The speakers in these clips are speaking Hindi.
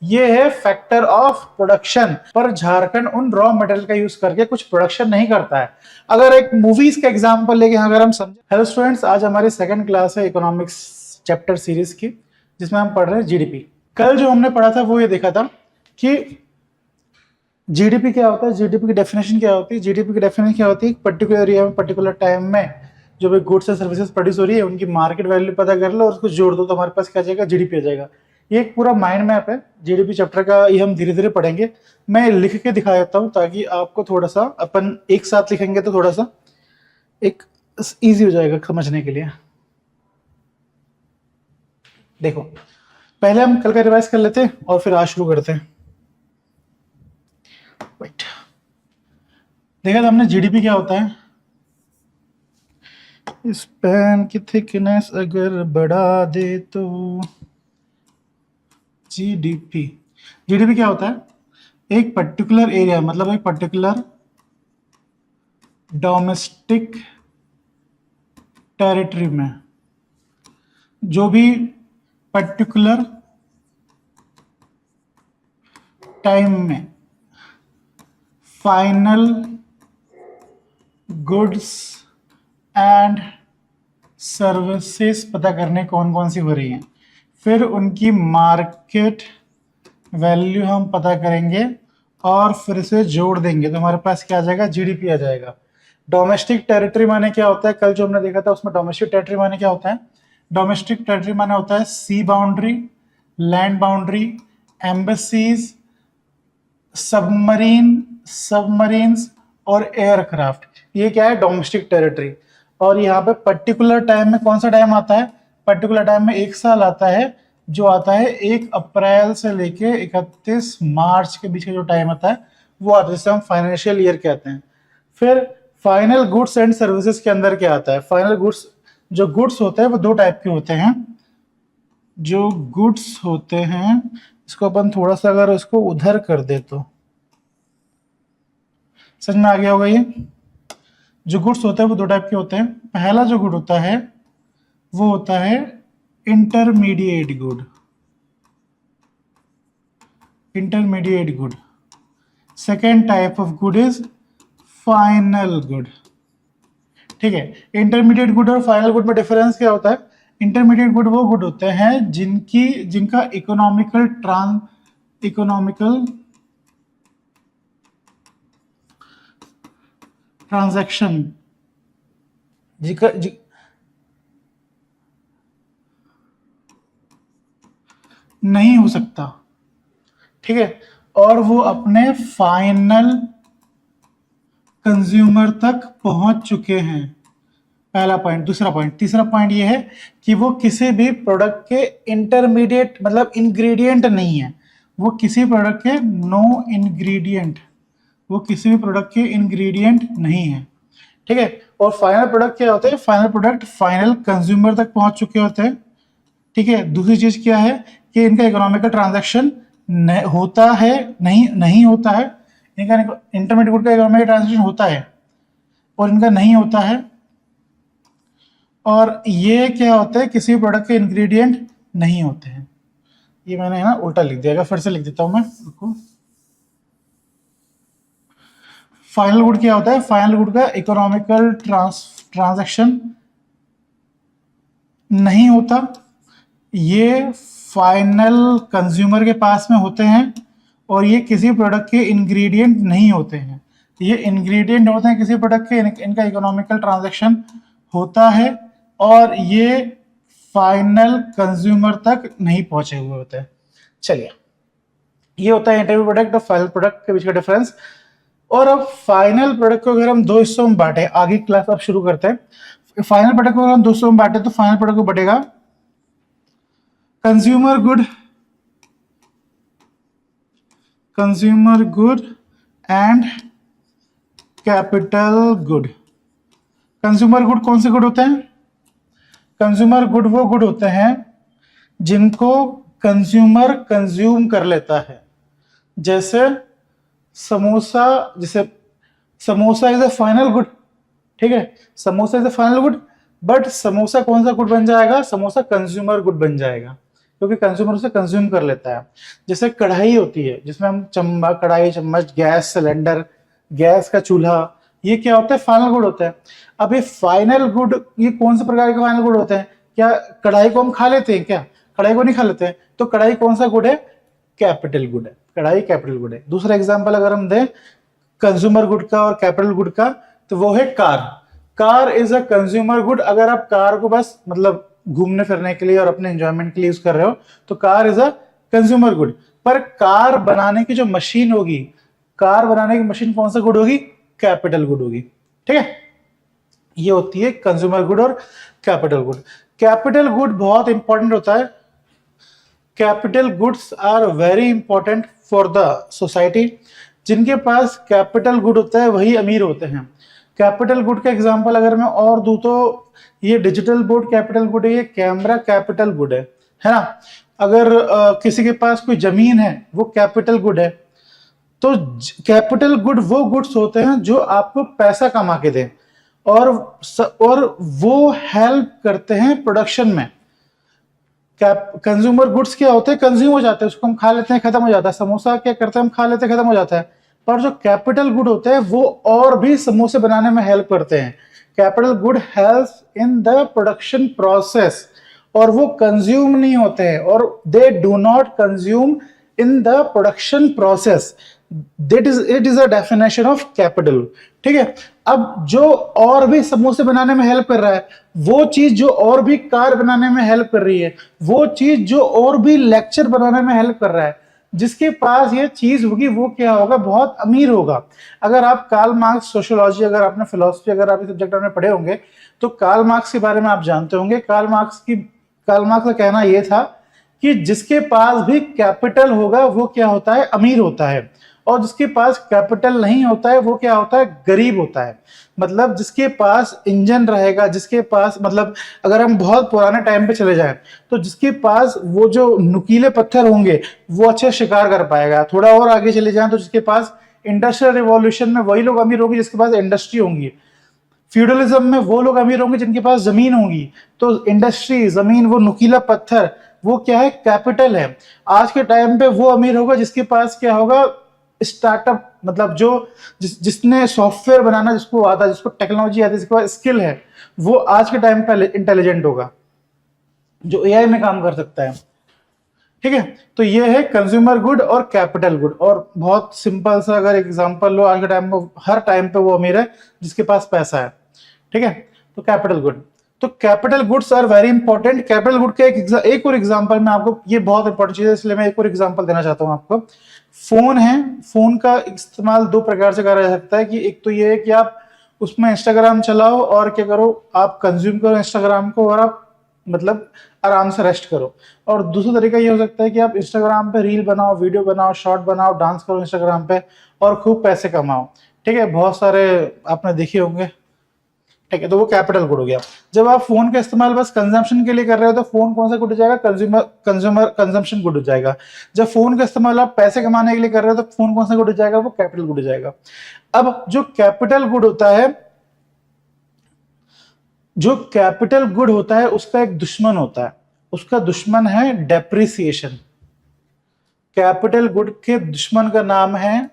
ये है फैक्टर ऑफ प्रोडक्शन। पर झारखंड उन रॉ मटेरियल का यूज करके कुछ प्रोडक्शन नहीं करता है। अगर एक मूवीज का एग्जांपल लेके अगर हम समझे, हेलो स्टूडेंट्स, आज हमारी सेकंड क्लास है इकोनॉमिक्स चैप्टर सीरीज की, जिसमें हम पढ़ रहे हैं जीडीपी। कल जो हमने पढ़ा था वो ये देखा था कि जीडीपी क्या होता है, जीडीपी की डेफिनेशन क्या होती है। जीडीपी की डेफिनेशन क्या होती है, पर्टिकुलर एरिया में पर्टिकुलर टाइम में जो भी गुड्स एंड सर्विसेज प्रोड्यूस हो रही है उनकी मार्केट वैल्यू पता कर लो और उसको जोड़ दो तो हमारे पास क्या जाएगा, जीडीपी आ जाएगा। ये एक पूरा माइंड मैप है जीडीपी चैप्टर का, ये हम धीरे धीरे पढ़ेंगे। मैं लिख के दिखा देता हूँ ताकि आपको थोड़ा सा, अपन एक साथ लिखेंगे तो थोड़ा सा एक इजी हो जाएगा समझने के लिए। देखो, पहले हम कल का रिवाइज कर लेते हैं और फिर आज शुरू करते हैं। वेट, देखा था हमने जीडीपी क्या होता है। इस पेन की थिकनेस अगर बढ़ा दे तो जीडीपी, जीडीपी क्या होता है, एक पर्टिकुलर एरिया मतलब एक पर्टिकुलर डोमेस्टिक टेरिटरी में जो भी पर्टिकुलर टाइम में फाइनल गुड्स एंड सर्विसेज पता करने कौन कौन सी हो रही हैं, फिर उनकी मार्केट वैल्यू हम पता करेंगे और फिर से जोड़ देंगे तो हमारे पास क्या आ जाएगा, जीडीपी आ जाएगा। डोमेस्टिक टेरिटरी माने क्या होता है, कल जो हमने देखा था उसमें डोमेस्टिक टेरिटरी माने क्या होता है। डोमेस्टिक टेरिटरी माने होता है sea boundary, land boundary, embassies, submarines और एयरक्राफ्ट। ये क्या है, डोमेस्टिक टेरिटरी। और यहाँ पे पर्टिकुलर टाइम में कौन सा टाइम आता है, पर्टिकुलर टाइम में एक साल आता है जो आता है 1 अप्रैल से लेके 31 मार्च के बीच का जो टाइम आता है वो आता है, जिसे हम फाइनेंशियल ईयर कहते हैं। फिर फाइनल गुड्स एंड सर्विसेज के अंदर क्या आता है, फाइनल गुड्स, जो गुड्स होते हैं वो दो टाइप के होते हैं। जो गुड्स होते हैं, इसको अपन थोड़ा सा अगर इसको उधर कर दे तो समझ में आ गया होगा। ये जो गुड्स होते हैं वो दो टाइप के होते हैं। पहला जो गुड होता है वो होता है intermediate good, intermediate good. Second type of good is final good. ठीक है, इंटरमीडिएट गुड और फाइनल गुड में डिफरेंस क्या होता है। इंटरमीडिएट गुड वो गुड होते हैं जिनका इकोनॉमिकल ट्रांजैक्शन नहीं हो सकता, ठीक है, और वो अपने फाइनल कंज्यूमर तक पहुंच चुके हैं। पहला पॉइंट। दूसरा पॉइंट, तीसरा पॉइंट ये है कि वो किसी भी प्रोडक्ट के इंटरमीडिएट मतलब इंग्रेडिएंट नहीं है, वो किसी प्रोडक्ट के नो इंग्रेडिएंट, वो किसी भी प्रोडक्ट के इंग्रेडिएंट नहीं है, ठीक है। और फाइनल प्रोडक्ट क्या होते हैं, फाइनल प्रोडक्ट फाइनल कंज्यूमर तक पहुंच चुके होते हैं, ठीक है। दूसरी चीज क्या है कि इनका इकोनॉमिकल ट्रांजैक्शन होता है, नहीं होता है। इनका इंटरमीडिएट गुड का इकोनॉमिकल ट्रांजैक्शन होता है और इनका नहीं होता है। और ये क्या होता है, किसी प्रोडक्ट के इंग्रेडिएंट नहीं होते हैं। ये मैंने ना उल्टा लिख दिया, फिर से लिख देता हूं मैं, रुको। फाइनल गुड क्या होता है, फाइनल गुड का इकोनॉमिकल ट्रांजैक्शन नहीं होता, ये फाइनल कंज्यूमर के पास में होते हैं और ये किसी प्रोडक्ट के इंग्रेडिएंट नहीं होते हैं। ये इंग्रेडिएंट होते हैं किसी प्रोडक्ट के, इनका इकोनॉमिकल ट्रांजैक्शन होता है और ये फाइनल कंज्यूमर तक नहीं पहुंचे हुए होते हैं। चलिए, ये होता है इंटरमीडिएट प्रोडक्ट और फाइनल प्रोडक्ट के बीच का डिफरेंस। और अब फाइनल प्रोडक्ट को अगर हम दो हिस्सों में बांटे, आगे क्लास अब शुरू करते हैं। फाइनल प्रोडक्ट को अगर हम दो हिस्सों में बांटे तो फाइनल प्रोडक्ट को बटेगा consumer good and capital good. Consumer good कौन से गुड होते हैं, कंज्यूमर गुड वो गुड होते हैं जिनको कंज्यूमर कंज्यूम कर लेता है। जैसे समोसा, जैसे samosa is a final good, ठीक है, samosa is a final good, but samosa कौन सा गुड बन जाएगा, समोसा कंज्यूमर गुड बन जाएगा। क्योंकि कंज्यूमर उसे कंज्यूम कर लेता है। जैसे कढ़ाई होती है जिसमें हम कढ़ाई, चम्मच, गैस सिलेंडर, गैस का चूल्हा, ये क्या होता है? फाइनल गुड होता है। अब ये फाइनल गुड, ये कौन से प्रकार के फाइनल गुड होते हैं? क्या कढ़ाई को हम खा लेते हैं? क्या कढ़ाई को नहीं खा लेते हैं? तो कढ़ाई कौन सा गुड है? कैपिटल गुड है। कढ़ाई कैपिटल गुड है। दूसरा एग्जांपल अगर हम दें कंज्यूमर गुड का और कैपिटल गुड का, तो वो है car. Car is a consumer good. अगर आप कार को बस मतलब घूमने फिरने के लिए और अपने एंजॉयमेंट के लिए यूज कर रहे हो तो car is a consumer good. पर कार बनाने की जो मशीन होगी, कार बनाने की मशीन कौन सा गुड होगी? कैपिटल गुड होगी। ठीक है, ये होती है कंज्यूमर गुड और कैपिटल गुड। कैपिटल गुड बहुत इंपॉर्टेंट होता है। Capital goods are very important for the society. जिनके पास कैपिटल गुड होता है वही अमीर होते हैं। कैपिटल गुड का एग्जांपल अगर मैं और दूं तो ये डिजिटल बोर्ड कैपिटल गुड है, ये कैमरा कैपिटल गुड है ना। अगर किसी के पास कोई जमीन है वो कैपिटल गुड है। तो कैपिटल गुड वो गुड्स होते हैं जो आपको पैसा कमा के दें और वो हेल्प करते हैं प्रोडक्शन में। कंज्यूमर गुड्स क्या होते हैं? कंज्यूम हो जाते हैं, उसको हम खा लेते हैं, खत्म हो जाता है। समोसा क्या करते हैं? हम खा लेते हैं, खत्म हो जाता है। पर जो कैपिटल गुड होते हैं वो और भी समोसे बनाने में हेल्प करते हैं। Capital good helps in the production process और वो कंज्यूम नहीं होते हैं और they do not consume in the production process. It is a definition of capital. ठीक है, अब जो और भी समोसे बनाने में हेल्प कर रहा है, वो चीज जो और भी कार बनाने में हेल्प कर रही है, वो चीज जो और भी लेक्चर बनाने में हेल्प कर रहा है, जिसके पास ये चीज होगी वो क्या होगा? बहुत अमीर होगा। अगर आप कार्ल मार्क्स, सोशियोलॉजी, अगर आपने फिलोसफी, अगर आप इस सब्जेक्ट में पढ़े होंगे तो कार्ल मार्क्स के बारे में आप जानते होंगे। कार्ल मार्क्स का कहना यह था कि जिसके पास भी कैपिटल होगा वो क्या होता है? अमीर होता है। और जिसके पास कैपिटल नहीं होता है वो क्या होता है? गरीब होता है। मतलब जिसके पास इंजन रहेगा, जिसके पास मतलब अगर हम बहुत पुराने टाइम पे चले जाएं तो जिसके पास वो जो नुकीले पत्थर होंगे वो अच्छे शिकार कर पाएगा। थोड़ा और आगे चले जाएं तो जिसके पास इंडस्ट्रियल रिवॉल्यूशन में वही लोग अमीर होंगे जिसके पास इंडस्ट्री होंगी। फ्यूडलिज्म में वो लोग अमीर होंगे जिनके पास जमीन होगी। तो इंडस्ट्री, जमीन, वो नुकीला पत्थर, वो क्या है? कैपिटल है। आज के टाइम पे वो अमीर होगा जिसके पास क्या होगा? स्टार्टअप, मतलब जिसने सॉफ्टवेयर बनाना, जिसको आता है, जिसको टेक्नोलॉजी आती है, जिसके पास स्किल है, वो आज के टाइम पे इंटेलिजेंट होगा, जो एआई में काम कर सकता है। ठीक है, तो ये है कंज्यूमर गुड और कैपिटल गुड। और बहुत सिंपल सा अगर एग्जांपल लो, आज के टाइम में हर टाइम पे वो अमीर है जिसके पास पैसा है। ठीक है, तो कैपिटल गुड। तो capital goods are very important. Capital good का एक और एग्जांपल मैं आपको, ये बहुत इंपॉर्टेंट चीज है इसलिए मैं एक और एग्जांपल देना चाहता हूं आपको। फोन है, फोन का इस्तेमाल दो प्रकार से करा जा सकता है। कि एक तो ये है कि आप उसमें इंस्टाग्राम चलाओ और क्या करो, आप कंज्यूम करो इंस्टाग्राम को और आप मतलब आराम से रेस्ट करो। और दूसरा तरीका ये हो सकता है कि आप इंस्टाग्राम पे रील बनाओ, वीडियो बनाओ, शॉर्ट बनाओ, डांस करो इंस्टाग्राम पे और खूब पैसे कमाओ। ठीक है, बहुत सारे आपने देखे होंगे। ठीक है, तो वो कैपिटल गुड हो गया। जब आप फोन का इस्तेमाल बस कंजम्पशन के लिए कर रहे हो तो फोन कौन सा गुड हो जाएगा? कंज्यूमर कंजम्पशन गुड हो जाएगा। जब फोन का इस्तेमाल आप पैसे कमाने के लिए कर रहे हो तो फोन कौन सा गुड हो जाएगा? वो कैपिटल गुड हो जाएगा। अब जो कैपिटल गुड होता है उसका एक दुश्मन होता है। उसका दुश्मन है डेप्रिसिएशन। कैपिटल गुड के दुश्मन का नाम है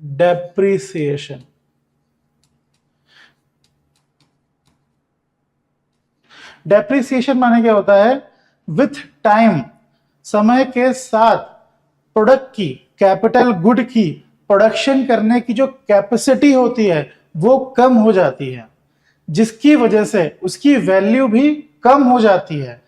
डेप्रिसिएशन। डेप्रिसिएशन माने क्या होता है? विथ टाइम, समय के साथ प्रोडक्ट की, कैपिटल गुड की प्रोडक्शन करने की जो कैपेसिटी होती है वो कम हो जाती है, जिसकी वजह से उसकी वैल्यू भी कम हो जाती है।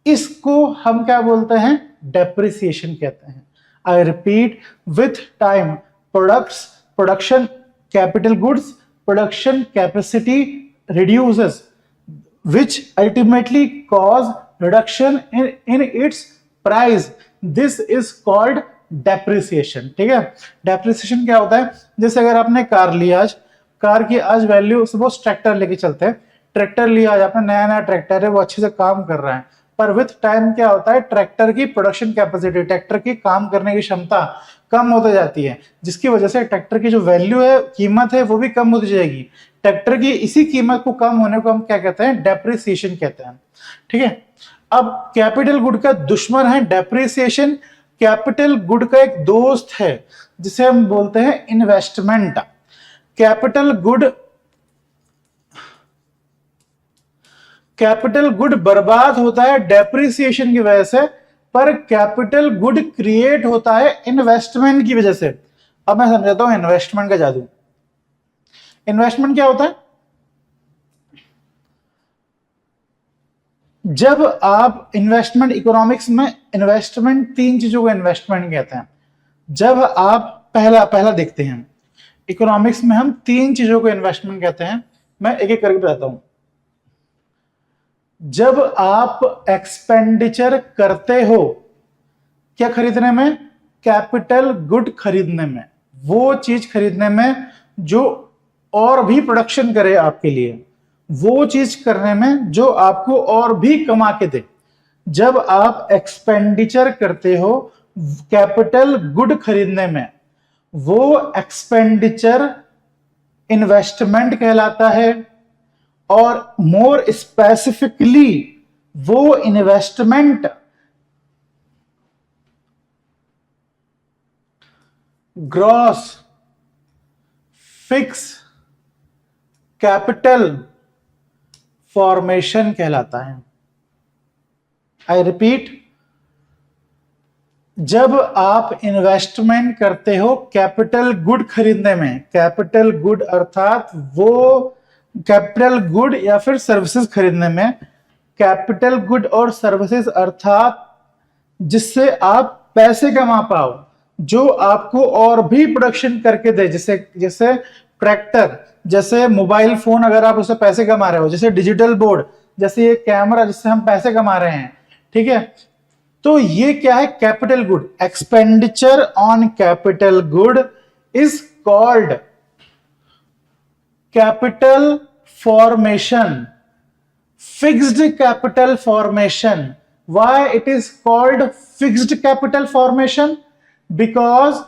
इसको हम क्या बोलते हैं? डेप्रिसिएशन कहते हैं। I repeat, with time production capital goods production capacity reduces, which ultimately cause reduction in its price. This is called depreciation. ठीक है, डेप्रिसिएशन क्या होता है? जैसे अगर आपने कार लिया, आज कार की आज वैल्यू, सपोज ट्रैक्टर लेके चलते हैं, ट्रैक्टर लिया आज आपने, नया नया ट्रैक्टर है, वो अच्छे से काम कर रहा है, पर विथ टाइम क्या होता है? ट्रैक्टर की प्रोडक्शन कैपेसिटी, ट्रैक्टर की काम करने की क्षमता कम होती जाती है, जिसकी वजह से ट्रैक्टर की जो वैल्यू है, कीमत है, वो भी कम होती जाएगी। ट्रैक्टर की इसी कीमत को कम होने को हम क्या कहते हैं? डेप्रिसिएशन कहते हैं। ठीक है, अब कैपिटल गुड का दुश्मन है डेप्रिसिएशन, कैपिटल गुड का एक दोस्त है जिसे हम बोलते हैं इन्वेस्टमेंट। कैपिटल गुड बर्बाद होता है डेप्रिसिएशन की वजह से, पर कैपिटल गुड क्रिएट होता है इन्वेस्टमेंट की वजह से। अब मैं समझाता हूं इन्वेस्टमेंट का जादू। इन्वेस्टमेंट क्या होता है? जब आप इन्वेस्टमेंट, इकोनॉमिक्स में इन्वेस्टमेंट, तीन चीजों को इन्वेस्टमेंट कहते हैं। जब आप पहला देखते हैं, इकोनॉमिक्स में हम तीन चीजों को इन्वेस्टमेंट कहते हैं। मैं एक एक करके बताता हूं। जब आप एक्सपेंडिचर करते हो, क्या खरीदने में? कैपिटल गुड खरीदने में, वो चीज खरीदने में जो और भी प्रोडक्शन करे आपके लिए, वो चीज करने में जो आपको और भी कमा के दे। जब आप एक्सपेंडिचर करते हो कैपिटल गुड खरीदने में, वो एक्सपेंडिचर इन्वेस्टमेंट कहलाता है। और मोर स्पेसिफिकली वो investment gross fix capital formation कहलाता है। आई रिपीट, जब आप इन्वेस्टमेंट करते हो कैपिटल गुड खरीदने में, कैपिटल गुड अर्थात वो कैपिटल गुड या फिर सर्विसेज खरीदने में, कैपिटल गुड और सर्विसेज अर्थात जिससे आप पैसे कमा पाओ, जो आपको और भी प्रोडक्शन करके दे, जैसे ट्रैक्टर, जैसे मोबाइल फोन अगर आप उससे पैसे कमा रहे हो, जैसे डिजिटल बोर्ड, जैसे ये कैमरा जिससे हम पैसे कमा रहे हैं, ठीक है। तो ये क्या है? Capital good. Expenditure on capital good is called capital formation, fixed capital formation. Why it is called fixed capital formation? Because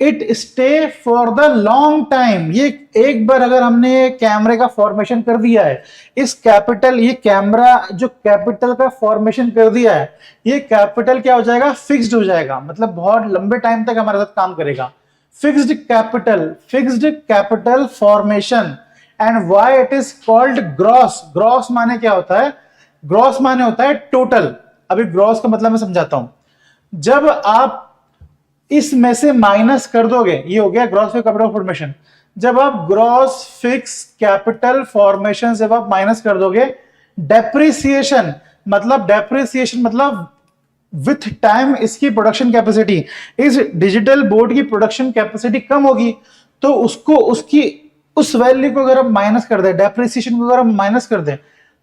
it stay for the long time। ये एक बार अगर हमने कैमरे का फॉर्मेशन कर दिया है, इस कैपिटल, ये कैमरा जो कैपिटल का फॉर्मेशन कर दिया है, ये कैपिटल क्या हो जाएगा? फिक्स्ड हो जाएगा, मतलब बहुत लंबे टाइम तक हमारे साथ काम करेगा। Fixed capital formation. And why it is called gross? Gross माने क्या होता है? ग्रॉस माने होता है टोटल। अभी ग्रॉस का मतलब मैं समझाता हूं। जब आप इसमें से माइनस कर दोगे, ये हो गया ग्रॉस फिक्स कैपिटल फॉर्मेशन। जब आप ग्रॉस फिक्स कैपिटल फॉर्मेशन से आप माइनस कर दोगे डेप्रिसिएशन, मतलब विथ टाइम इसकी प्रोडक्शन कैपेसिटी, इस डिजिटल बोर्ड की प्रोडक्शन कैपेसिटी कम होगी, तो उसको उस वैल्यू को अगर हम माइनस कर दें, डेप्रिसिएशन को अगर हम माइनस कर दें,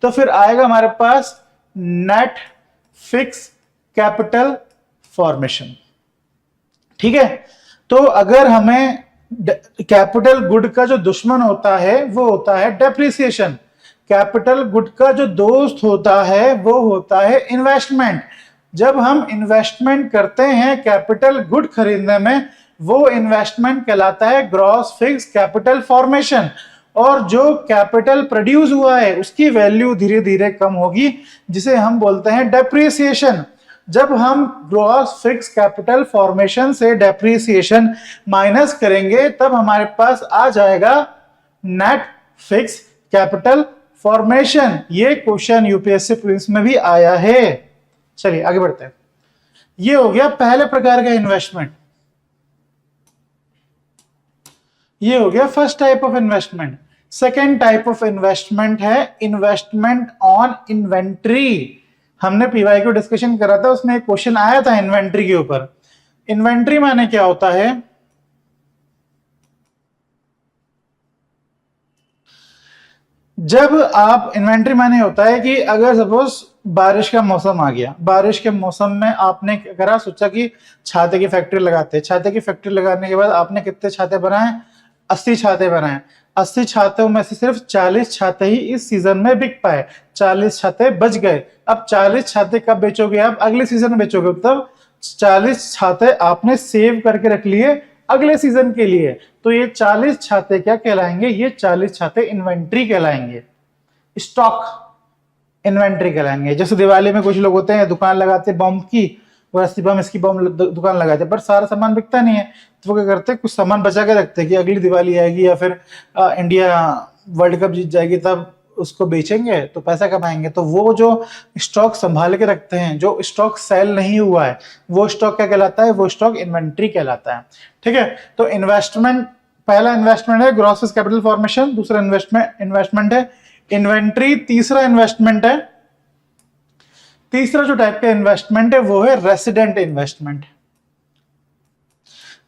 तो फिर आएगा हमारे पास नेट फिक्स कैपिटल फॉर्मेशन। ठीक है। तो अगर हमें कैपिटल गुड का जो दुश्मन होता है वो होता है डेप्रिसिएशन, कैपिटल गुड का जो दोस्त होता है वो होता है इन्वेस्टमेंट। जब हम इन्वेस्टमेंट करते हैं कैपिटल गुड खरीदने में, वो इन्वेस्टमेंट कहलाता है ग्रॉस फिक्स कैपिटल फॉर्मेशन। और जो कैपिटल प्रोड्यूस हुआ है उसकी वैल्यू धीरे धीरे कम होगी, जिसे हम बोलते हैं डेप्रिसिएशन। जब हम ग्रॉस फिक्स कैपिटल फॉर्मेशन से डेप्रिसिएशन माइनस करेंगे, तब हमारे पास आ जाएगा नेट फिक्स कैपिटल फॉर्मेशन। ये क्वेश्चन यूपीएससी प्रीलिम्स में भी आया है। चलिए आगे बढ़ते हैं। ये हो गया पहले प्रकार का इन्वेस्टमेंट, ये हो गया first type of investment. Second type of investment है इन्वेस्टमेंट ऑन इन्वेंट्री। हमने पीवाई को डिस्कशन करा था, उसमें एक क्वेश्चन आया था इन्वेंट्री के ऊपर। इन्वेंट्री माने क्या होता है? जब आप इन्वेंट्री माने होता है कि अगर सपोज बारिश का मौसम आ गया, बारिश के मौसम में आपने क्या करा, सोचा कि छाते की फैक्ट्री लगाते हैं। छाते की फैक्ट्री लगाने के बाद आपने कितने छाते बनाए? 80 छाते बनाए। 80 छातों में से सिर्फ 40 छाते ही इस सीजन में बिक पाए, 40 छाते बच गए। अब 40 छाते कब बेचोगे? आप अगले सीजन में बेचोगे। तब 40 छाते आपने सेव करके रख लिए अगले सीजन के लिए। तो ये 40 छाते क्या कहलाएंगे? ये 40 छाते इन्वेंट्री कहलाएंगे, स्टॉक। इन्वेंट्री कहलाएंगे। जैसे दिवाली में कुछ लोग होते हैं दुकान लगाते बम की, वैसे बम इसकी बम दुकान लगाते, पर सारा सामान बिकता नहीं है, तो वो क्या करते हैं कुछ सामान बचा के रखते हैं कि अगली दिवाली आएगी या फिर इंडिया वर्ल्ड कप जीत जाएगी तब उसको बेचेंगे तो पैसा कमाएंगे। तो वो जो स्टॉक संभाल के रखते हैं, जो स्टॉक सेल नहीं हुआ है, वो स्टॉक क्या कहलाता है? वो स्टॉक इन्वेंट्री कहलाता है। ठीक है, तो इन्वेस्टमेंट, पहला इन्वेस्टमेंट है ग्रॉस कैपिटल फॉर्मेशन, दूसरा इन्वेस्टमेंट है इन्वेंट्री, तीसरा इन्वेस्टमेंट है, तीसरा जो टाइप का इन्वेस्टमेंट है वो है रेसिडेंट इन्वेस्टमेंट।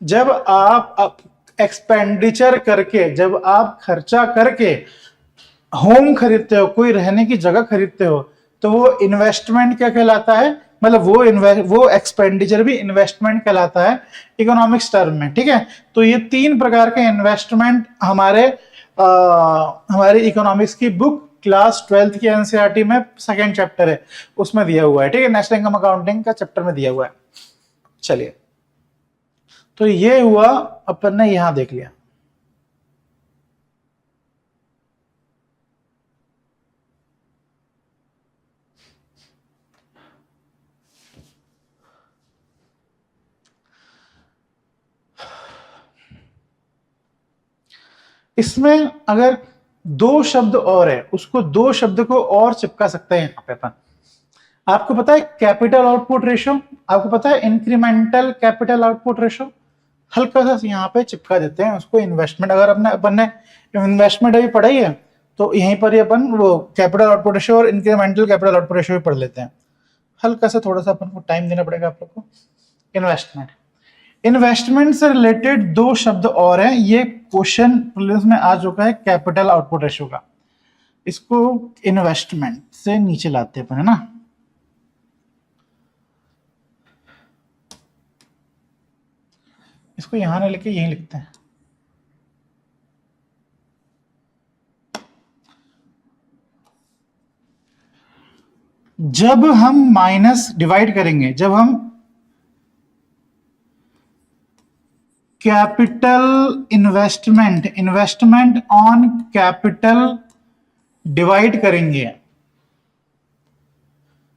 जब आप एक्सपेंडिचर करके, जब आप खर्चा करके होम खरीदते हो, कोई रहने की जगह खरीदते हो, तो वो इन्वेस्टमेंट क्या कहलाता है? मतलब वो एक्सपेंडिचर भी इन्वेस्टमेंट कहलाता है इकोनॉमिक्स टर्म में। ठीक है, तो ये तीन प्रकार के इन्वेस्टमेंट हमारे इकोनॉमिक्स की बुक क्लास 12th की एनसीईआरटी में सेकंड चैप्टर है उसमें दिया हुआ है। ठीक है, नेशनल इनकम अकाउंटिंग का चैप्टर में दिया हुआ है। चलिए, तो ये हुआ, अपन ने यहां देख लिया। इसमें अगर दो शब्द और है, उसको दो शब्द को और चिपका सकते हैं यहां पे अपन। आपको पता है कैपिटल आउटपुट रेशियो, आपको पता है इंक्रीमेंटल कैपिटल आउटपुट रेशियो, हल्का सा यहाँ पे चिपका देते हैं उसको इन्वेस्टमेंट। अगर अपन ने इन्वेस्टमेंट अभी पढ़ाई है तो यहीं पर ही अपन वो कैपिटल आउटपुट रेशियो और इंक्रीमेंटल कैपिटल आउटपुट रेशियो भी पढ़ लेते हैं। हल्का सा थोड़ा सा अपन को टाइम देना पड़ेगा आप लोग को। इन्वेस्टमेंट से रिलेटेड दो शब्द और हैं, ये क्वेश्चन प्रीलिम्स में आ चुका है कैपिटल आउटपुट रेशियो का। इसको इन्वेस्टमेंट से नीचे लाते हैं अपन, है ना। इसको यहां ना लिखे, यहीं लिखते हैं। जब हम माइनस डिवाइड करेंगे, जब हम capital investment on capital divide करेंगे,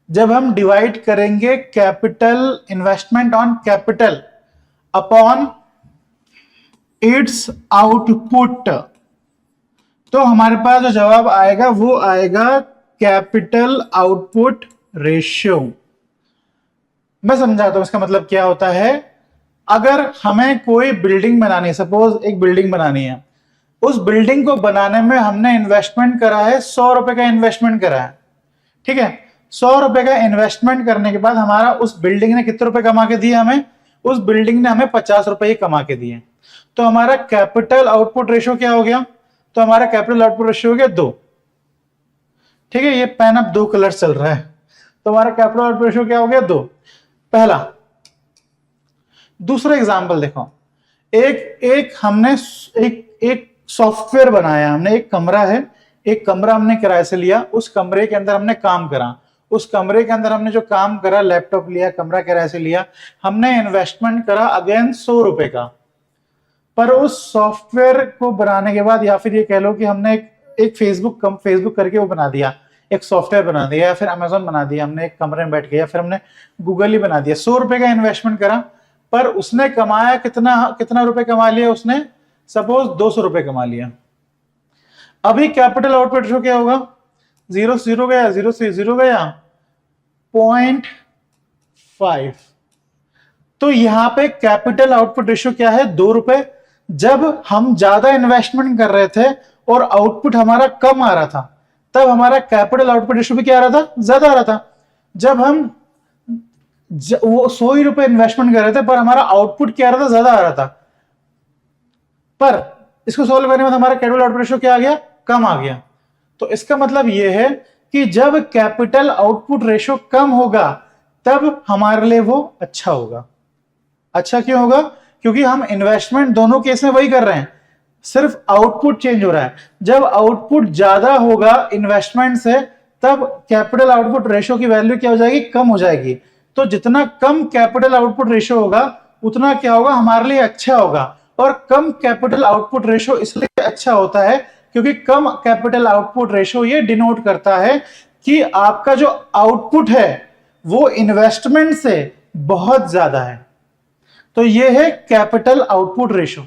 जब हम डिवाइड करेंगे capital investment on capital upon its output, तो हमारे पास जो जवाब आएगा वो आएगा कैपिटल आउटपुट रेशियो। मैं समझाता हूं इसका मतलब क्या होता है। अगर हमें कोई बिल्डिंग बनानी है, सपोज एक बिल्डिंग बनानी है, उस बिल्डिंग को बनाने में हमने इन्वेस्टमेंट करा है 100 रुपए का इन्वेस्टमेंट करा है। ठीक है, 100 रुपए का इन्वेस्टमेंट करने के बाद हमारा उस बिल्डिंग ने कितने रुपए कमा के दिए हमें? उस बिल्डिंग ने हमें 50 रुपए ही कमा के दिए। तो हमारा कैपिटल आउटपुट रेशियो क्या हो गया? तो हमारा कैपिटल आउटपुट रेशियो हो गया 2। ठीक है, ये पेन अब 2 कलर चल रहा है, तो हमारा कैपिटल आउटपुट रेशियो क्या हो गया? 2, पहला। दूसरा एग्जांपल देखो, एक हमने एक सॉफ्टवेयर बनाया, हमने एक कमरा है, एक कमरा हमने किराए से लिया, उस कमरे के अंदर हमने काम करा, उस कमरे के अंदर हमने जो काम करा, लैपटॉप लिया, कमरा किराए से लिया, हमने इन्वेस्टमेंट करा अगेन 100 रुपए का। पर उस सॉफ्टवेयर को बनाने के बाद, या फिर ये कह लो कि हमने एक फेसबुक करके वो बना दिया, एक सॉफ्टवेयर बना दिया, या फिर अमेजोन बना दिया, हमने एक कमरे में बैठ के, या फिर हमने गूगल ही बना दिया। 100 रुपए का इन्वेस्टमेंट करा, पर उसने कमाया कितना रुपए कमा लिया उसने? सपोज 200 रुपए कमा लिया। अभी कैपिटल आउटपुट रेशियो क्या होगा? 0 से 0 गया, 0 से 0 गया, 0.5। तो यहां पे कैपिटल आउटपुट रेशियो क्या है? 2 रुपए। जब हम ज्यादा इन्वेस्टमेंट कर रहे थे और आउटपुट हमारा कम आ रहा था, तब हमारा कैपिटल आउटपुट रेशियो भी क्या आ रहा था? ज्यादा आ रहा था। जब हम वो 100 रुपए इन्वेस्टमेंट कर रहे थे पर हमारा आउटपुट क्या आ रहा था? ज्यादा आ रहा था। पर इसको सोल्व करने में हमारा कैपिटल आउटपुट रेशियो क्या आ गया? कम आ गया। तो इसका मतलब यह है कि जब कैपिटल आउटपुट रेशियो कम होगा तब हमारे लिए वो अच्छा होगा। अच्छा क्यों होगा? क्योंकि हम इन्वेस्टमेंट दोनों केस में वही कर रहे हैं, सिर्फ आउटपुट चेंज हो रहा है। जब आउटपुट ज्यादा होगा इन्वेस्टमेंट से, तब कैपिटल आउटपुट रेशियो की वैल्यू क्या हो जाएगी? कम हो जाएगी। तो जितना कम कैपिटल आउटपुट रेशियो होगा उतना क्या होगा? हमारे लिए अच्छा होगा। और कम कैपिटल आउटपुट रेशियो इसलिए अच्छा होता है क्योंकि कम कैपिटल आउटपुट रेशियो ये डिनोट करता है कि आपका जो आउटपुट है वो इन्वेस्टमेंट से बहुत ज्यादा है। तो ये है कैपिटल आउटपुट रेशो।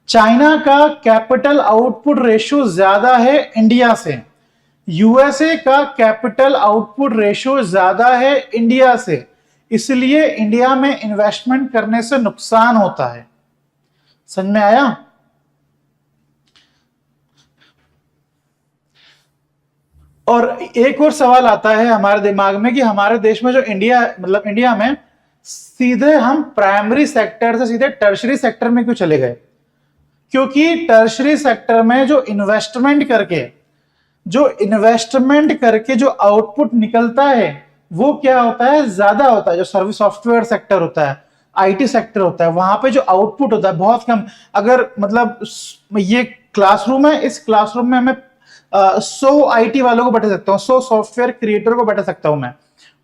चाइना का कैपिटल आउटपुट रेशो ज्यादा है इंडिया से, यूएसए का कैपिटल आउटपुट रेशो ज्यादा है इंडिया से, इसलिए इंडिया में इन्वेस्टमेंट करने से नुकसान होता है। समझ में आया? और एक और सवाल आता है हमारे दिमाग में कि हमारे देश में जो इंडिया, मतलब इंडिया में सीधे हम प्राइमरी सेक्टर से सीधे टर्शरी सेक्टर में क्यों चले गए? क्योंकि टर्शरी सेक्टर में जो इन्वेस्टमेंट करके जो आउटपुट निकलता है वो क्या होता है, ज्यादा होता है। जो सर्विस सॉफ्टवेयर सेक्टर होता है, आईटी सेक्टर होता है, वहां पे जो आउटपुट होता है बहुत कम। अगर मतलब ये क्लासरूम है, इस क्लासरूम में हमें 100 आईटी वालों को बैठा सकता हूँ, 100 सॉफ्टवेयर क्रिएटर को बैठा सकता हूं मैं,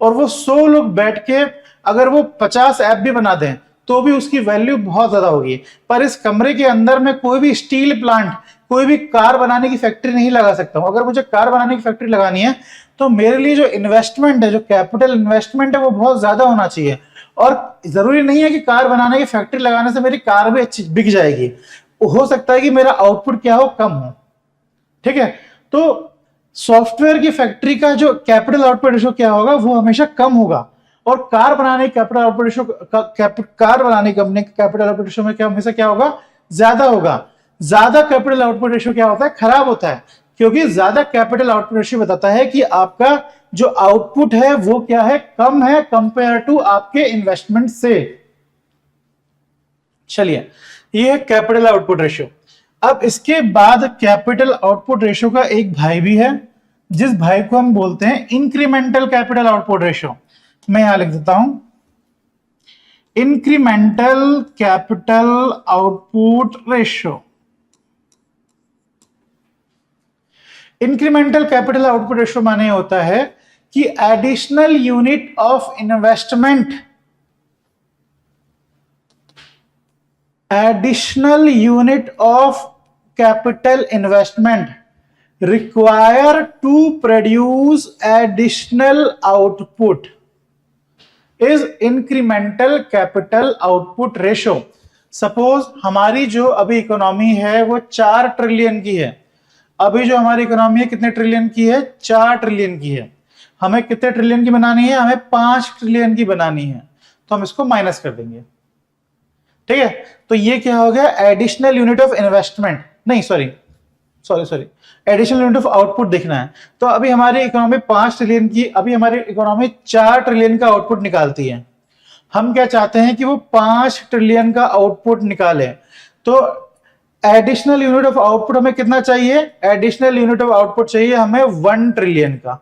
और वो 100 लोग बैठ के अगर वो 50 ऐप भी बना दें तो भी उसकी वैल्यू बहुत ज्यादा होगी। पर इस कमरे के अंदर में कोई भी स्टील प्लांट, कोई भी कार बनाने की फैक्ट्री नहीं लगा सकता हूं। अगर मुझे कार बनाने की फैक्ट्री लगानी है तो मेरे लिए जो इन्वेस्टमेंट है, जो कैपिटल इन्वेस्टमेंट है, वो बहुत ज्यादा होना चाहिए। और जरूरी नहीं है कि कार बनाने की फैक्ट्री लगाने से मेरी कार भी अच्छी बिक जाएगी, हो सकता है कि मेरा आउटपुट क्या हो, कम हो। ठीक है, तो सॉफ्टवेयर की फैक्ट्री का जो कैपिटल आउटपुट रेशो क्या होगा, वो हमेशा कम होगा। और कार बनाने कैपिटल आउटपुट रेशो, कार बनाने कंपनी का कैपिटल आउटपुट रेशो में क्या हमेशा क्या होगा, ज्यादा होगा। ज्यादा कैपिटल आउटपुट रेशो क्या होता है, खराब होता है, क्योंकि ज्यादा कैपिटल आउटपुट रेशो बताता है कि आपका जो आउटपुट है वो क्या है, कम है कंपेयर टू आपके इन्वेस्टमेंट से। चलिए, ये है कैपिटल आउटपुट रेशो। अब इसके बाद कैपिटल आउटपुट रेशो का एक भाई भी है, जिस भाई को हम बोलते हैं इंक्रीमेंटल कैपिटल आउटपुट रेशो। मैं यहां लिख देता हूं, incremental capital output ratio. Incremental capital output ratio माने होता है कि additional unit of investment, additional unit of capital investment required to produce additional output is incremental capital output ratio। Suppose हमारी जो अभी इकोनॉमी है वो 4 ट्रिलियन की है। अभी जो हमारी इकोनॉमी है कितने ट्रिलियन की है, 4 ट्रिलियन की है। हमें कितने ट्रिलियन की बनानी है, हमें 5 ट्रिलियन की बनानी है, तो हम इसको माइनस कर देंगे। ठीक है, तो ये क्या हो गया, एडिशनल यूनिट ऑफ इन्वेस्टमेंट, नहीं sorry additional unit of output देखना है। तो अभी हमारी इकोनॉमी 5 ट्रिलियन की, अभी हमारी इकोनॉमी 4 ट्रिलियन का आउटपुट निकालती है। हम क्या चाहते हैं कि वो 5 ट्रिलियन का आउटपुट निकाले। तो एडिशनल यूनिट ऑफ आउटपुट हमें कितना चाहिए, एडिशनल यूनिट ऑफ आउटपुट चाहिए हमें 1 ट्रिलियन का।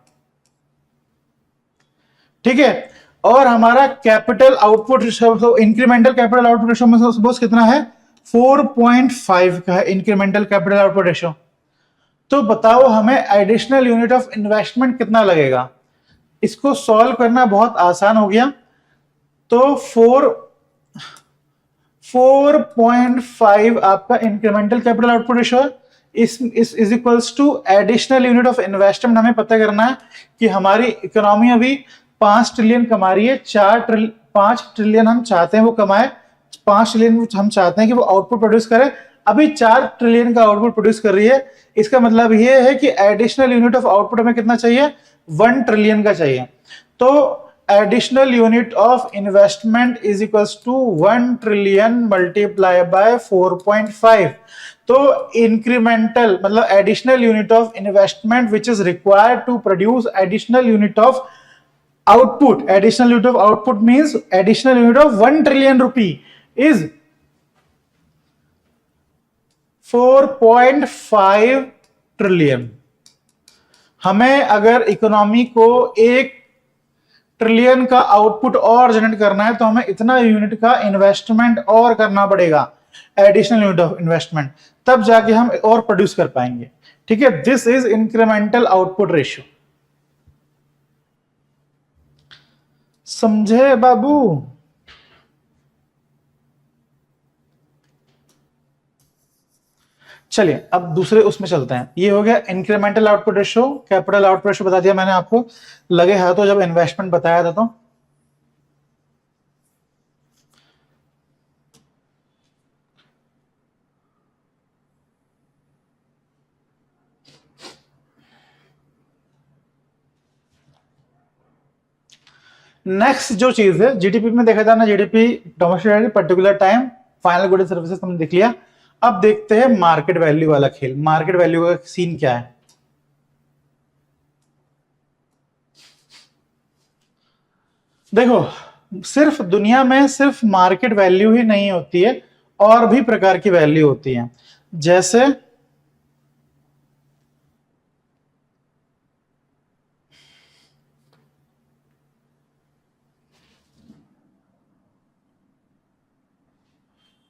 ठीक है, और हमारा capital output, incremental capital output ratio में सपोज कितना है, 4.5 का है इंक्रीमेंटल कैपिटल आउटपुट रेशो। तो बताओ हमें एडिशनल यूनिट ऑफ इन्वेस्टमेंट कितना लगेगा। इसको सॉल्व करना बहुत आसान हो गया। तो 4.5 आपका इंक्रीमेंटल कैपिटल आउटपुट रेशो है। Is equals to additional unit of investment. हमें पता करना है कि हमारी इकोनॉमी अभी 5 ट्रिलियन कमा रही है, 5 ट्रिलियन हम चाहते हैं वो कमाए, 5 ट्रिलियन हम चाहते हैं कि वो आउटपुट प्रोड्यूस करे। अभी 4 ट्रिलियन का आउटपुट प्रोड्यूस कर रही है। इसका मतलब ये है कि एडिशनल यूनिट ऑफ आउटपुट हमें कितना चाहिए, 1 ट्रिलियन का चाहिए। तो additional unit of investment is equals to 1 trillion multiply by 4.5। तो इंक्रीमेंटल मतलब additional unit of investment which is required to produce additional unit of output, additional unit of output means additional unit of 1 trillion rupee is 4.5 trillion. हमें अगर इकोनॉमी को 1 ट्रिलियन का आउटपुट और जनरेट करना है तो हमें इतना यूनिट का इन्वेस्टमेंट और करना पड़ेगा, एडिशनल यूनिट ऑफ इन्वेस्टमेंट, तब जाके हम और प्रोड्यूस कर पाएंगे। ठीक है, this is incremental output ratio. समझे बाबू? चलिए अब दूसरे उसमें चलते हैं। ये हो गया incremental output ratio, capital output ratio बता दिया मैंने आपको, लगे हाथों जब इन्वेस्टमेंट बताया था तो। नेक्स्ट जो चीज है जीडीपी में देखा था ना, GDP domestic particular time, final good services हमने देख लिया। अब देखते हैं मार्केट वैल्यू वाला खेल। मार्केट वैल्यू का सीन क्या है? देखो सिर्फ दुनिया में सिर्फ मार्केट वैल्यू ही नहीं होती है, और भी प्रकार की वैल्यू होती है। जैसे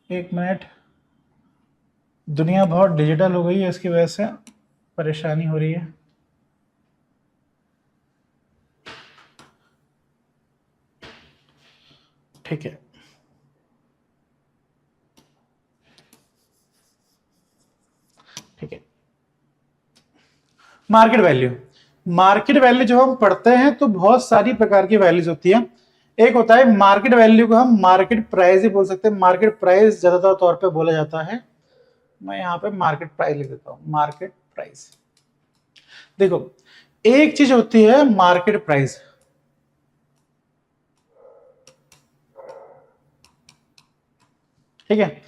एक मिनट, दुनिया बहुत डिजिटल हो गई है, इसकी वजह से परेशानी हो रही है। ठीक है, ठीक है। मार्केट वैल्यू, मार्केट वैल्यू जब हम पढ़ते हैं तो बहुत सारी प्रकार की वैल्यूज होती है। एक होता है मार्केट वैल्यू को हम मार्केट प्राइस ही बोल सकते हैं। मार्केट प्राइस ज्यादातर तौर पे बोला जाता है, मैं यहां पे मार्केट प्राइस लिख देता हूं, मार्केट प्राइस। देखो एक चीज होती है मार्केट प्राइस, ठीक है,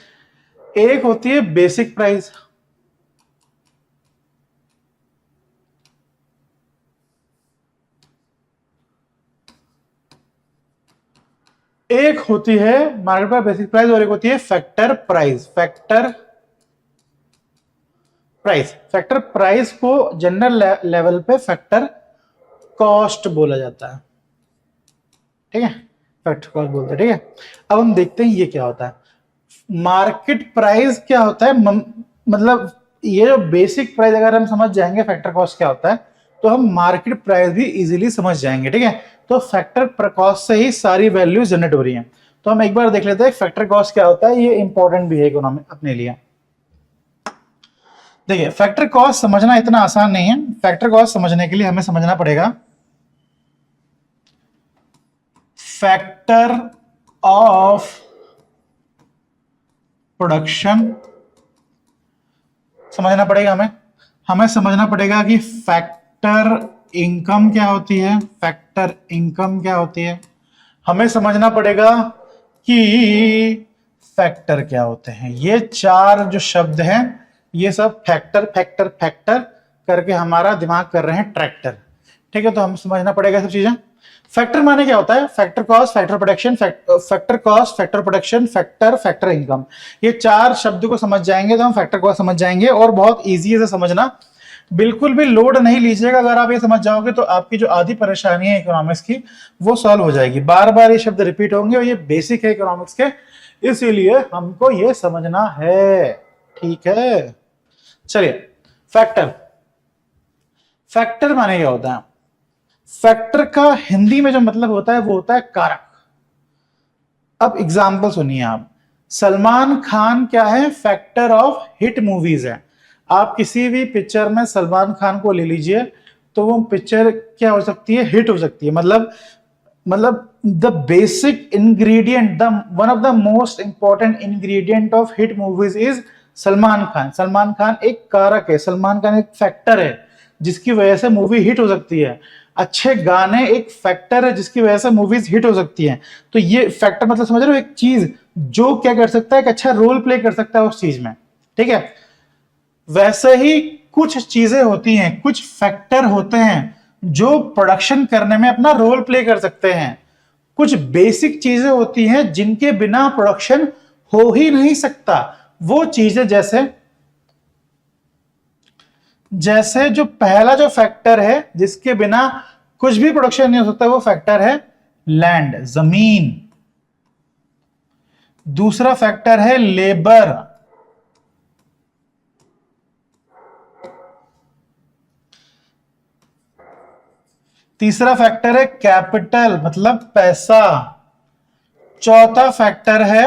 एक होती है बेसिक प्राइस, एक होती है मार्केट प्राइस बेसिक प्राइस, और एक होती है factor price. Factor price, factor price को जनरल लेवल पे फैक्टर कॉस्ट बोला जाता है, ठीक है, फैक्टर कॉस्ट बोलते हैं, ठीक है। अब हम देखते हैं ये क्या होता है। मार्केट प्राइस क्या होता है, मतलब ये जो बेसिक प्राइस अगर हम समझ जाएंगे फैक्टर कॉस्ट क्या होता है, तो हम मार्केट प्राइस भी इजीली समझ जाएंगे, ठीक है। तो फैक्टर कॉस्ट से ही सारी वैल्यू जनरेट हो रही है। तो हम एक बार देख लेते हैं फैक्टर कॉस्ट क्या होता है, ये इंपॉर्टेंट भी है इकोनॉमी अपने लिए। देखिए फैक्टर कॉस्ट समझना इतना आसान नहीं है। फैक्टर कॉस्ट समझने के लिए हमें समझना पड़ेगा फैक्टर ऑफ प्रोडक्शन, समझना पड़ेगा हमें। हमें समझना पड़ेगा कि फैक्टर इनकम क्या होती है, फैक्टर इनकम क्या होती है। हमें समझना पड़ेगा कि फैक्टर क्या होते हैं। ये चार जो शब्द हैं ये सब फैक्टर फैक्टर फैक्टर करके हमारा दिमाग कर रहे हैं ट्रैक्टर, ठीक है। तो हम समझना पड़ेगा सब चीजें। फैक्टर माने क्या होता है, factor cost, factor production, factor cost, factor production, factor, factor income. ये चार शब्द को समझ जाएंगे तो हम फैक्टर कॉस्ट समझ जाएंगे, और बहुत इजी से समझना, बिल्कुल भी लोड नहीं लीजिएगा। अगर आप ये समझ जाओगे तो आपकी जो आधी परेशानी है इकोनॉमिक्स की वो सॉल्व हो जाएगी। बार बार ये शब्द रिपीट होंगे और ये बेसिक है इकोनॉमिक्स के, इसीलिए हमको ये समझना है, ठीक है। चलिए फैक्टर, फैक्टर माने क्या होता है, फैक्टर का हिंदी में जो मतलब होता है वो होता है कारक। अब एग्जांपल सुनिए आप, सलमान खान क्या है, फैक्टर ऑफ हिट मूवीज है। आप किसी भी पिक्चर में सलमान खान को ले लीजिए तो वो पिक्चर क्या हो सकती है, हिट हो सकती है। मतलब the basic ingredient, the one of the most important ingredient of hit movies is Salman Khan. Salman Khan एक कारक है, सलमान खान एक फैक्टर है जिसकी वजह से मूवी हिट हो सकती है। अच्छे गाने एक फैक्टर है जिसकी वजह से मूवीज हिट हो सकती हैं। तो ये फैक्टर मतलब समझ रहे हो, एक चीज जो क्या कर सकता है, एक अच्छा रोल प्ले कर सकता है उस चीज में, ठीक है। वैसे ही कुछ चीजें होती हैं, कुछ फैक्टर होते हैं जो प्रोडक्शन करने में अपना रोल प्ले कर सकते हैं। कुछ बेसिक चीजें होती हैं जिनके बिना प्रोडक्शन हो ही नहीं सकता। वो चीजें जैसे जो पहला जो फैक्टर है जिसके बिना कुछ भी प्रोडक्शन नहीं हो सकता, वो फैक्टर है लैंड, जमीन। दूसरा फैक्टर है लेबर। तीसरा फैक्टर है कैपिटल मतलब पैसा। चौथा फैक्टर है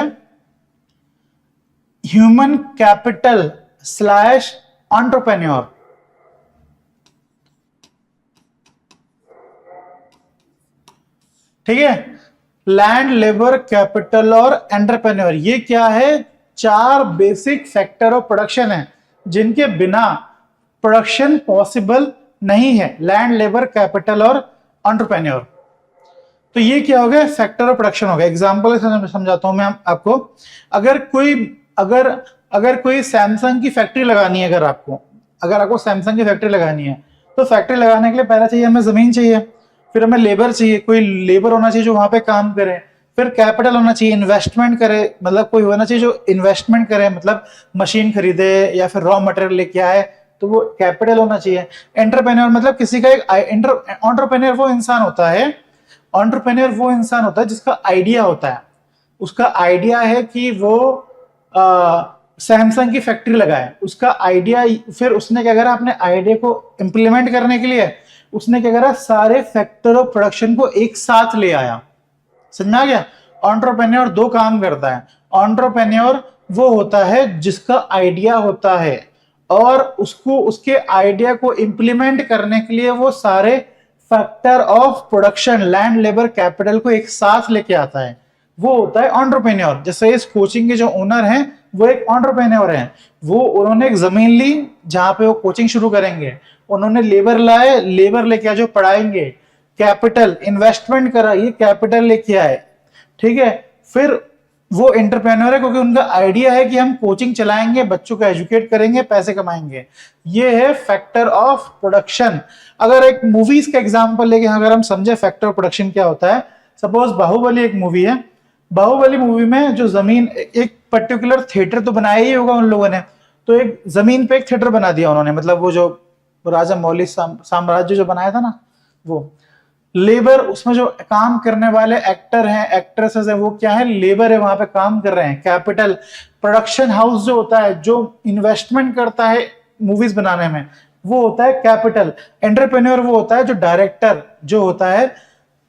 ह्यूमन कैपिटल, स्लैश एंटरप्रेन्योर। ठीक है, लैंड, लेबर, कैपिटल और एंटरप्रेन्योर, ये क्या है? 4 बेसिक फैक्टर ऑफ प्रोडक्शन है जिनके बिना प्रोडक्शन पॉसिबल नहीं है। लैंड, लेबर, कैपिटल और एंटरप्रेन्योर। तो ये क्या हो गया? फैक्टर ऑफ प्रोडक्शन हो गया। एग्जांपल समझाता हूं मैं आपको। अगर कोई सैमसंग की फैक्ट्री लगानी है, अगर आपको सैमसंग की फैक्ट्री लगानी है, तो फैक्ट्री लगाने के लिए पहला चाहिए हमें जमीन चाहिए, फिर हमें लेबर चाहिए, कोई लेबर होना चाहिए जो वहां पे काम करे, फिर कैपिटल होना चाहिए, इन्वेस्टमेंट करे, मतलब कोई होना चाहिए जो इन्वेस्टमेंट करे, मतलब मशीन खरीदे या फिर रॉ मटेरियल लेके आए, तो वो कैपिटल होना चाहिए। एंटरप्रेन्योर मतलब किसी का एक एंटरप्रेन्योर वो इंसान होता है, जिसका आइडिया होता है। उसका आइडिया है कि वो सैमसंग की फैक्ट्री लगाए, उसका आइडिया। फिर उसने क्या करा? अपने आइडिया को इंप्लीमेंट करने के लिए उसने क्या करा? सारे फैक्टर ऑफ प्रोडक्शन को एक साथ ले आया। समझ में आ गया? एंटरप्रेन्योर 2 काम करता है। एंटरप्रेन्योर वो होता है जिसका आइडिया होता है और उसको उसके आइडिया को इंप्लीमेंट करने के लिए वो सारे factor of production, land, labour, capital को एक साथ लेके आता है, वो होता है एंटरप्रेन्योर। जैसे इस कोचिंग के जो ओनर हैं वो एक एंटरप्रेन्योर हैं। उन्होंने एक जमीन ली जहां पे वो कोचिंग शुरू करेंगे, उन्होंने लेबर लाए, लेबर लेके आए जो पढ़ाएंगे, कैपिटल इन्वेस्टमेंट करा, ये कैपिटल लेके आए। ठीक है, फिर वो एंटरप्रेन्योर है क्योंकि उनका आइडिया है कि हम कोचिंग चलाएंगे, बच्चों को एजुकेट करेंगे, पैसे कमाएंगे। ये है फैक्टर ऑफ प्रोडक्शन। अगर एक मूवीज का एग्जांपल लेके अगर हम समझे फैक्टर ऑफ प्रोडक्शन क्या होता है, सपोज बाहुबली एक मूवी है। बाहुबली मूवी में जो जमीन, एक पर्टिकुलर थिएटर तो बनाया ही होगा उन लोगों ने, तो एक जमीन पे एक थिएटर बना दिया उन्होंने, मतलब वो जो राजा मौली साम्राज्य जो बनाया था ना, वो लेबर, उसमें जो काम करने वाले एक्टर हैं, एक्ट्रेसेस हैं, वो क्या है? लेबर है, वहां पे काम कर रहे हैं। कैपिटल, प्रोडक्शन हाउस जो होता है, जो इन्वेस्टमेंट करता है मूवीज बनाने में, वो होता है कैपिटल। एंटरप्रेन्योर वो होता है जो डायरेक्टर जो होता है,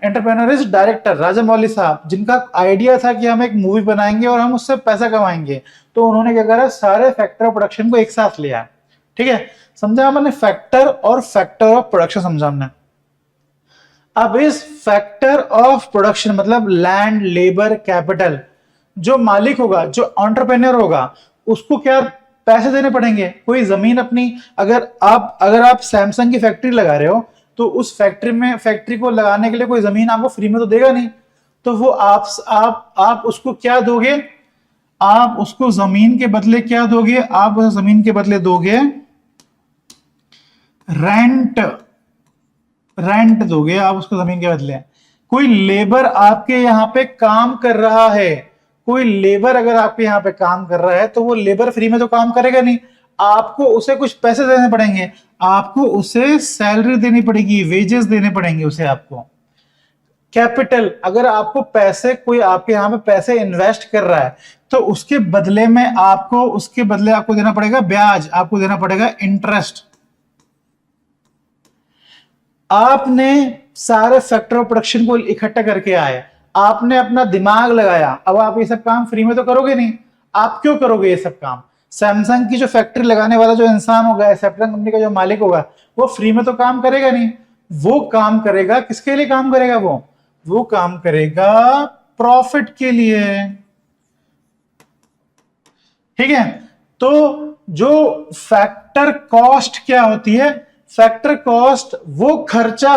एंटरप्रेन्योर इज डायरेक्टर। राजा मौली साहब, जिनका आइडिया था कि हम एक मूवी बनाएंगे और हम उससे पैसा कमाएंगे, तो उन्होंने क्या करा? सारे फैक्टर ऑफ प्रोडक्शन को एक साथ लिया। ठीक है, समझा हमने? फैक्टर और फैक्टर ऑफ प्रोडक्शन समझा हमने। अब इस फैक्टर ऑफ प्रोडक्शन मतलब लैंड, लेबर, कैपिटल, जो मालिक होगा, जो एंटरप्रेन्योर होगा, उसको क्या पैसे देने पड़ेंगे? कोई जमीन अपनी, अगर आप सैमसंग की फैक्ट्री लगा रहे हो, तो उस फैक्ट्री को लगाने के लिए कोई जमीन आपको फ्री में तो देगा नहीं। तो वो आप उसको क्या दोगे? आप उसको जमीन के बदले क्या दोगे? आप उस जमीन के बदले दोगे रेंट दोगे आप उसको जमीन के बदले। कोई लेबर आपके यहाँ पे काम कर रहा है, कोई लेबर अगर आपके यहाँ पे काम कर रहा है, तो वो लेबर फ्री में तो काम करेगा नहीं, आपको उसे कुछ पैसे देने पड़ेंगे, आपको उसे सैलरी देनी पड़ेगी, वेजेस देने पड़ेंगे उसे आपको। कैपिटल, अगर आपको पैसे, कोई आपके यहाँ पे पैसे इन्वेस्ट कर रहा है, तो उसके बदले आपको देना पड़ेगा ब्याज, आपको देना पड़ेगा इंटरेस्ट। आपने सारे फैक्टर ऑफ प्रोडक्शन को इकट्ठा करके आए, आपने अपना दिमाग लगाया, अब आप ये सब काम फ्री में तो करोगे नहीं। आप क्यों करोगे ये सब काम? सैमसंग की जो फैक्ट्री लगाने वाला जो इंसान होगा, सैमसंग कंपनी का जो मालिक होगा, वो फ्री में तो काम करेगा नहीं। वो काम करेगा, किसके लिए काम करेगा? वो काम करेगा प्रॉफिट के लिए। ठीक है, तो जो फैक्टर कॉस्ट क्या होती है? फैक्टर कॉस्ट वो खर्चा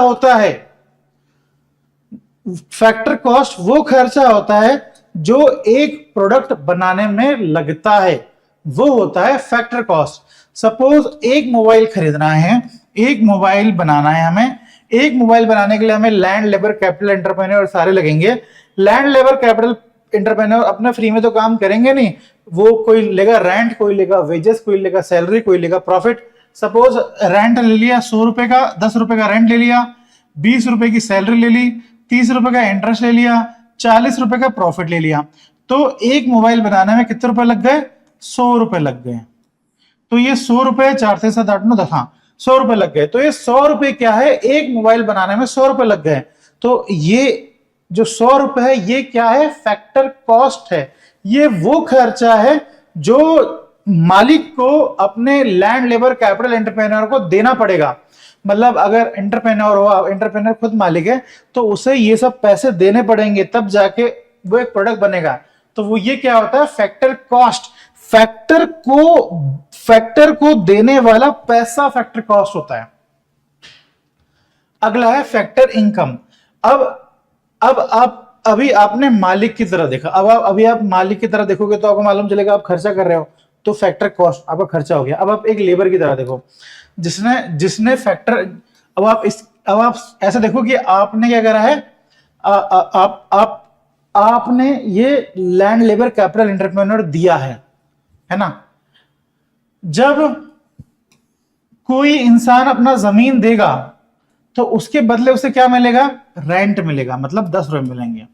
होता है, जो एक प्रोडक्ट बनाने में लगता है, वो होता है फैक्टर कॉस्ट। सपोज एक मोबाइल खरीदना है, एक मोबाइल बनाना है हमें, एक मोबाइल बनाने के लिए हमें लैंड, लेबर, कैपिटल, एंटरप्रेन्योर सारे लगेंगे। लैंड, लेबर, कैपिटल, एंटरप्रेन्योर अपने फ्री में तो काम करेंगे नहीं, वो कोई लेगा रेंट, कोई लेगा वेजेस, कोई लेगा सैलरी, कोई लेगा प्रॉफिट। सपोज रेंट ले लिया 100 रुपए का, 10 रुपए का रेंट ले लिया, 20 रुपए की सैलरी ले ली, 30 रुपए का इंटरेस्ट ले लिया, 40 रुपए का प्रॉफिट ले लिया। तो एक मोबाइल बनाने में कितने रुपए लग गए? 100 रुपए लग गए। तो ये 100 रुपए, 4 से 7 8 9 10, हाँ 100 रुपए लग गए। तो ये 100 रुपए क्या है? एक मोबाइल बनाने में 100 रुपए लग गए। तो ये जो 100 रुपए है, ये क्या है? फैक्टर कॉस्ट है। ये वो खर्चा है जो मालिक को अपने लैंड लेबर कैपिटल एंटरप्रेन्योर को देना पड़ेगा। मतलब अगर एंटरप्रेन्योर हो, एंटरप्रेन्योर खुद मालिक है, तो उसे ये सब पैसे देने पड़ेंगे, तब जाके वो एक प्रोडक्ट बनेगा। तो वो ये क्या होता है, फैक्टर कॉस्ट। फैक्टर को देने वाला पैसा फैक्टर कॉस्ट होता है। अगला है फैक्टर इनकम। अब आप अभी आपने मालिक की तरह देखा, अभी आप मालिक की तरह देखोगे तो आपको मालूम चलेगा आप खर्चा कर रहे हो, तो फैक्टर कॉस्ट आपका खर्चा हो गया। अब आप एक लेबर की तरह देखो, जिसने फैक्टर, अब आप ऐसा देखो कि आपने क्या करा है, आपने ये लैंड लेबर कैपिटल एंटरप्रेन्योर दिया है ना। जब कोई इंसान अपना जमीन देगा तो उसके बदले उसे क्या मिलेगा, रेंट मिलेगा, मतलब 10 रुपए मिलेंगे।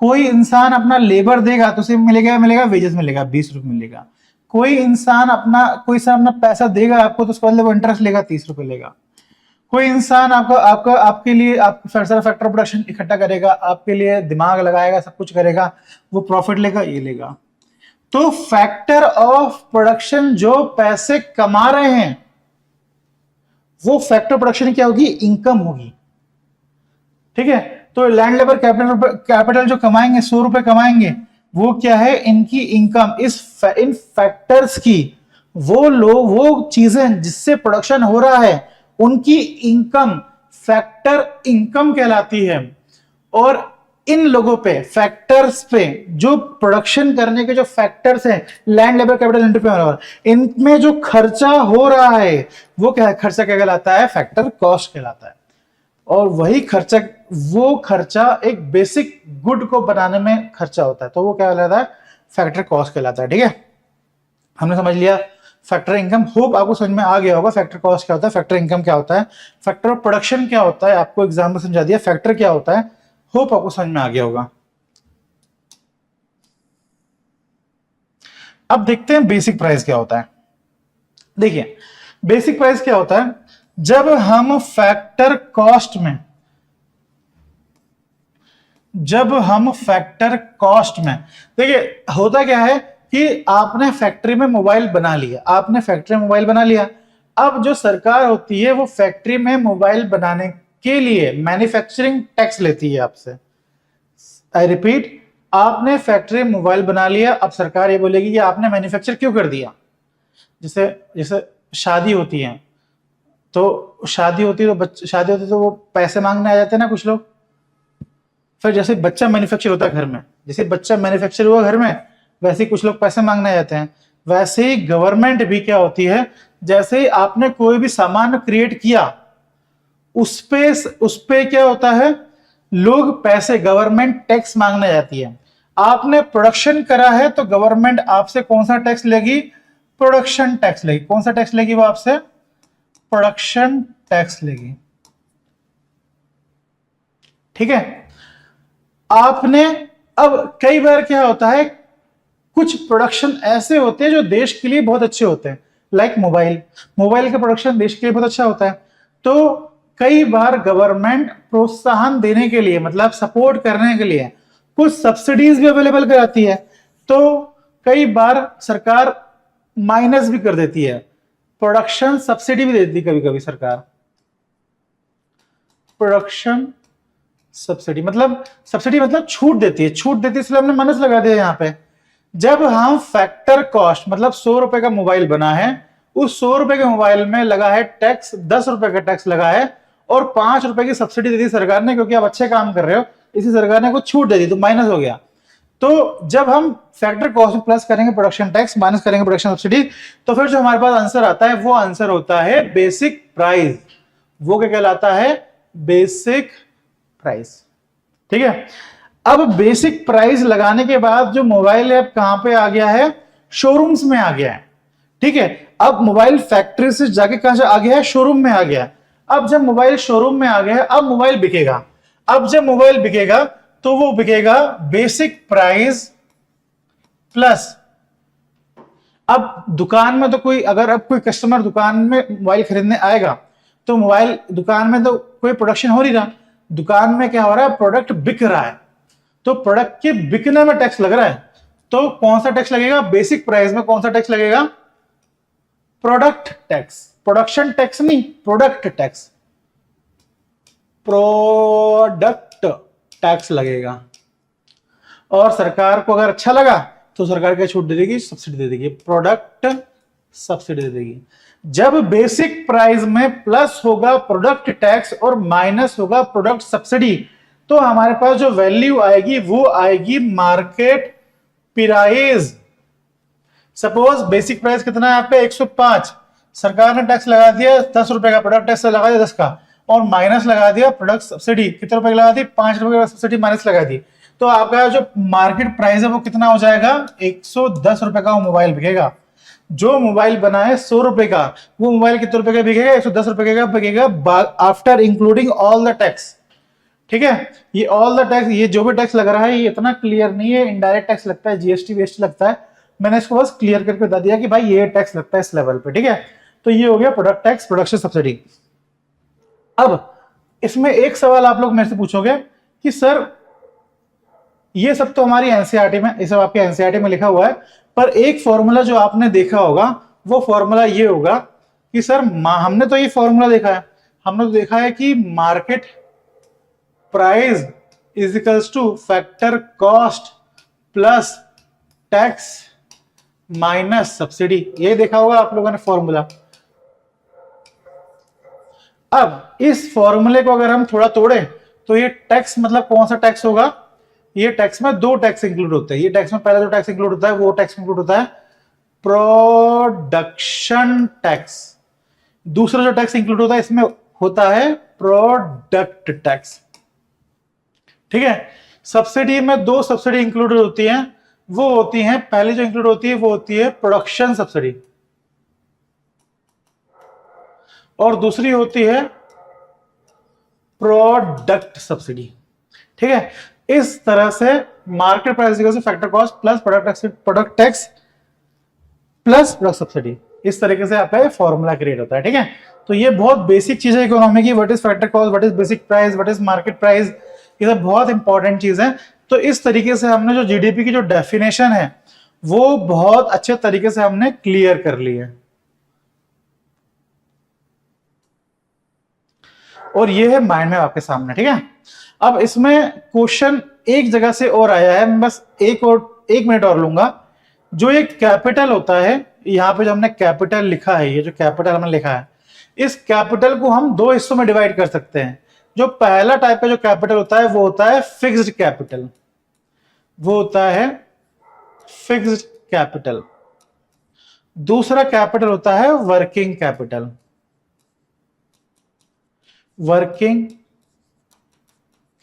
कोई इंसान अपना लेबर देगा तो उसे मिलेगा वेजेस मिलेगा, 20 रुपए मिलेगा। कोई इंसान अपना पैसा देगा आपको तो उसके बदले वो इंटरेस्ट लेगा, 30 रुपए लेगा। कोई इंसान आपके लिए फैक्टर प्रोडक्शन इकट्ठा करेगा, आपके लिए दिमाग लगाएगा, सब कुछ करेगा, वो प्रॉफिट लेगा, ये लेगा। तो फैक्टर ऑफ प्रोडक्शन जो पैसे कमा रहे हैं वो फैक्टर प्रोडक्शन क्या होगी, इनकम होगी। ठीक है, तो लैंड लेबर कैपिटल जो कमाएंगे, 100 रुपए कमाएंगे, वो क्या है, इनकी इनकम। इन फैक्टर्स की वो चीजें जिससे प्रोडक्शन हो रहा है उनकी इनकम फैक्टर इनकम कहलाती है। और इन लोगों पे, फैक्टर्स पे, जो प्रोडक्शन करने के जो फैक्टर्स हैं, लैंड लेबर कैपिटल एंटरप्रेन्योर, इनमें जो खर्चा हो रहा है वो क्या खर्चा क्या कहलाता है, फैक्टर कॉस्ट कहलाता है। और वही खर्चा एक बेसिक गुड को बनाने में खर्चा होता है, तो वो क्या कहलाता है, फैक्टर कॉस्ट कहलाता है। ठीक है, हमने समझ लिया फैक्टर इनकम। होप आपको समझ में आ गया होगा फैक्टर कॉस्ट क्या होता है, फैक्टर इनकम क्या होता है, फैक्टर प्रोडक्शन क्या होता है, आपको एग्जाम में समझा दिया फैक्टर क्या होता है। होप आपको समझ में आ गया होगा। अब देखते हैं बेसिक प्राइस क्या होता है। देखिए बेसिक प्राइस क्या होता है, जब हम फैक्टर कॉस्ट में देखिए होता क्या है कि आपने फैक्ट्री में मोबाइल बना लिया, अब जो सरकार होती है वो फैक्ट्री में मोबाइल बनाने के लिए मैन्युफैक्चरिंग टैक्स लेती है आपसे। आई रिपीट, आपने फैक्ट्री में मोबाइल बना लिया, अब सरकार ये बोलेगी कि आपने मैन्युफैक्चर क्यों कर दिया। जैसे शादी होती है तो शादी होती तो वो पैसे मांगने आ जाते हैं ना कुछ लोग। फिर जैसे बच्चा मैन्युफैक्चर होता है घर में, जैसे बच्चा मैन्युफैक्चर हुआ घर में, वैसे ही कुछ लोग पैसे मांगने आ जाते हैं। वैसे ही गवर्नमेंट भी क्या होती है, जैसे ही आपने कोई भी सामान क्रिएट किया उस पे क्या होता है, लोग पैसे, गवर्नमेंट टैक्स मांगने जाती है। आपने प्रोडक्शन करा है तो गवर्नमेंट आपसे कौन सा टैक्स लेगी, प्रोडक्शन टैक्स लेगी। कौन सा टैक्स लेगी वो आपसे, प्रोडक्शन टैक्स लेगी। ठीक है, आपने, अब कई बार क्या होता है, कुछ प्रोडक्शन ऐसे होते हैं जो देश के लिए बहुत अच्छे होते हैं, लाइक मोबाइल का प्रोडक्शन देश के लिए बहुत अच्छा होता है। तो कई बार गवर्नमेंट प्रोत्साहन देने के लिए, मतलब सपोर्ट करने के लिए कुछ सब्सिडीज भी अवेलेबल कराती है। तो कई बार सरकार माइनस भी कर देती है, प्रोडक्शन सब्सिडी भी दे देती कभी कभी सरकार। प्रोडक्शन सब्सिडी मतलब छूट देती है, इसलिए हमने माइनस लगा दिया यहाँ पे। जब हम फैक्टर कॉस्ट, मतलब 100 रुपए का मोबाइल बना है, उस 100 रुपए के मोबाइल में लगा है टैक्स, 10 रुपए का टैक्स लगा है और 5 रुपए की सब्सिडी दे दी सरकार ने, क्योंकि आप अच्छे काम कर रहे हो, इसी सरकार ने कुछ छूट दे दी तो माइनस हो गया। तो जब हम फैक्टर कॉस्ट में प्लस करेंगे प्रोडक्शन टैक्स, माइनस करेंगे प्रोडक्शन सब्सिडी, तो फिर जो हमारे पास आंसर आता है वो आंसर होता है बेसिक प्राइस। वो क्या कहलाता है, बेसिक प्राइस। ठीक है, अब बेसिक प्राइस लगाने के बाद जो मोबाइल है कहां पे आ गया है, शोरूम्स में आ गया है। ठीक है, अब मोबाइल फैक्ट्री से जाके कहां से आ गया है, शोरूम में आ गया है। अब जब मोबाइल शोरूम में आ गया है, अब मोबाइल बिकेगा। अब जब मोबाइल बिकेगा तो वो बिकेगा बेसिक प्राइस प्लस। अब दुकान में तो अगर अब कोई कस्टमर दुकान में मोबाइल खरीदने आएगा तो मोबाइल दुकान में तो कोई प्रोडक्शन हो नहीं रहा, दुकान में क्या हो रहा है, प्रोडक्ट बिक रहा है। तो प्रोडक्ट के बिकने में टैक्स लग रहा है, तो कौन सा टैक्स लगेगा, बेसिक प्राइस में कौन सा टैक्स लगेगा, प्रोडक्ट टैक्स, प्रोडक्शन टैक्स नहीं, प्रोडक्ट टैक्स, प्रोडक्ट टैक्स लगेगा। और सरकार को अगर अच्छा लगा तो सरकार क्या छूट दे देगी, सब्सिडी दे देगी, प्रोडक्ट सब्सिडी दे देगी। जब बेसिक प्राइस में प्लस होगा प्रोडक्ट टैक्स और माइनस होगा प्रोडक्ट सब्सिडी, तो हमारे पास जो वैल्यू आएगी वो आएगी market price. Suppose basic price कितना है आपका 105, सरकार ने टैक्स लगा दिया 10 रुपए का, प्रोडक्ट टैक्स लगा दिया 10 का, और माइनस लगा दिया प्रोडक्ट सब्सिडी, कितने रुपए लगा दी, 5 रुपए का सब्सिडी माइनस लगा दी, तो आपका जो मार्केट प्राइस है वो कितना हो जाएगा, 110 रुपए का वो मोबाइल बिकेगा। जो मोबाइल बना है 100 रुपए का, वो मोबाइल कितने रुपए का बिकेगा, 110 रुपए का बिकेगा, after including all the tax. ठीक है, ये ऑल द टैक्स, ये जो भी टैक्स लग रहा है ये इतना क्लियर नहीं है, इनडायरेक्ट टैक्स लगता है, जीएसटी वीएसटी लगता है, मैंने इसको बस क्लियर करके बता दिया कि भाई ये टैक्स लगता है इस लेवल पे। ठीक है, तो ये हो गया प्रोडक्ट टैक्स, प्रोडक्शन सब्सिडी। अब इसमें एक सवाल आप लोग मेरे से पूछोगे कि सर ये सब तो हमारी एनसीईआरटी में, ये सब आपके एनसीईआरटी में लिखा हुआ है, पर एक फॉर्मूला जो आपने देखा होगा वो फॉर्मूला ये होगा कि सर हमने तो ये फॉर्मूला देखा है, हमने तो देखा है कि market price is equals two factor cost plus tax minus subsidy, ये देखा होगा आप लोगों ने फॉर्मूला। अब इस फॉर्मूले को अगर हम थोड़ा तोड़े तो ये टैक्स मतलब कौन सा टैक्स होगा, ये टैक्स में दो टैक्स इंक्लूड होते हैं। ये टैक्स में पहला जो टैक्स इंक्लूड होता है वो टैक्स इंक्लूड होता है प्रोडक्शन टैक्स, दूसरा जो टैक्स इंक्लूड होता है इसमें होता है प्रोडक्ट टैक्स। ठीक है, सब्सिडी में दो सब्सिडी इंक्लूडेड होती हैं, वो होती हैं, पहली जो इंक्लूड होती है वो होती है प्रोडक्शन सब्सिडी, और दूसरी होती है प्रोडक्ट सब्सिडी। ठीक है, इस तरह से market price equal two factor cost plus product tax plus product subsidy, इस तरीके से आपका फॉर्मूला क्रिएट होता है। ठीक है, तो ये बहुत बेसिक चीज है इकोनॉमी की, what is factor cost, what is basic price, what is market price, ये सब बहुत इंपॉर्टेंट चीज है। तो इस तरीके से हमने जो जीडीपी की जो डेफिनेशन है वो बहुत अच्छे तरीके से हमने क्लियर कर ली है, और ये है माइंड में आपके सामने। ठीक है, अब इसमें क्वेश्चन एक जगह से और आया है, मैं बस एक मिनट और लूंगा। जो ये कैपिटल होता है, यहाँ पे जो हमने कैपिटल लिखा है, ये जो कैपिटल हमने लिखा है, इस कैपिटल को हम दो हिस्सों में डिवाइड कर सकते हैं। जो पहला टाइप का जो कैपिटल होता है वो होता है फिक्स्ड कैपिटल, वो होता है फिक्स्ड कैपिटल। दूसरा कैपिटल होता है वर्किंग कैपिटल, वर्किंग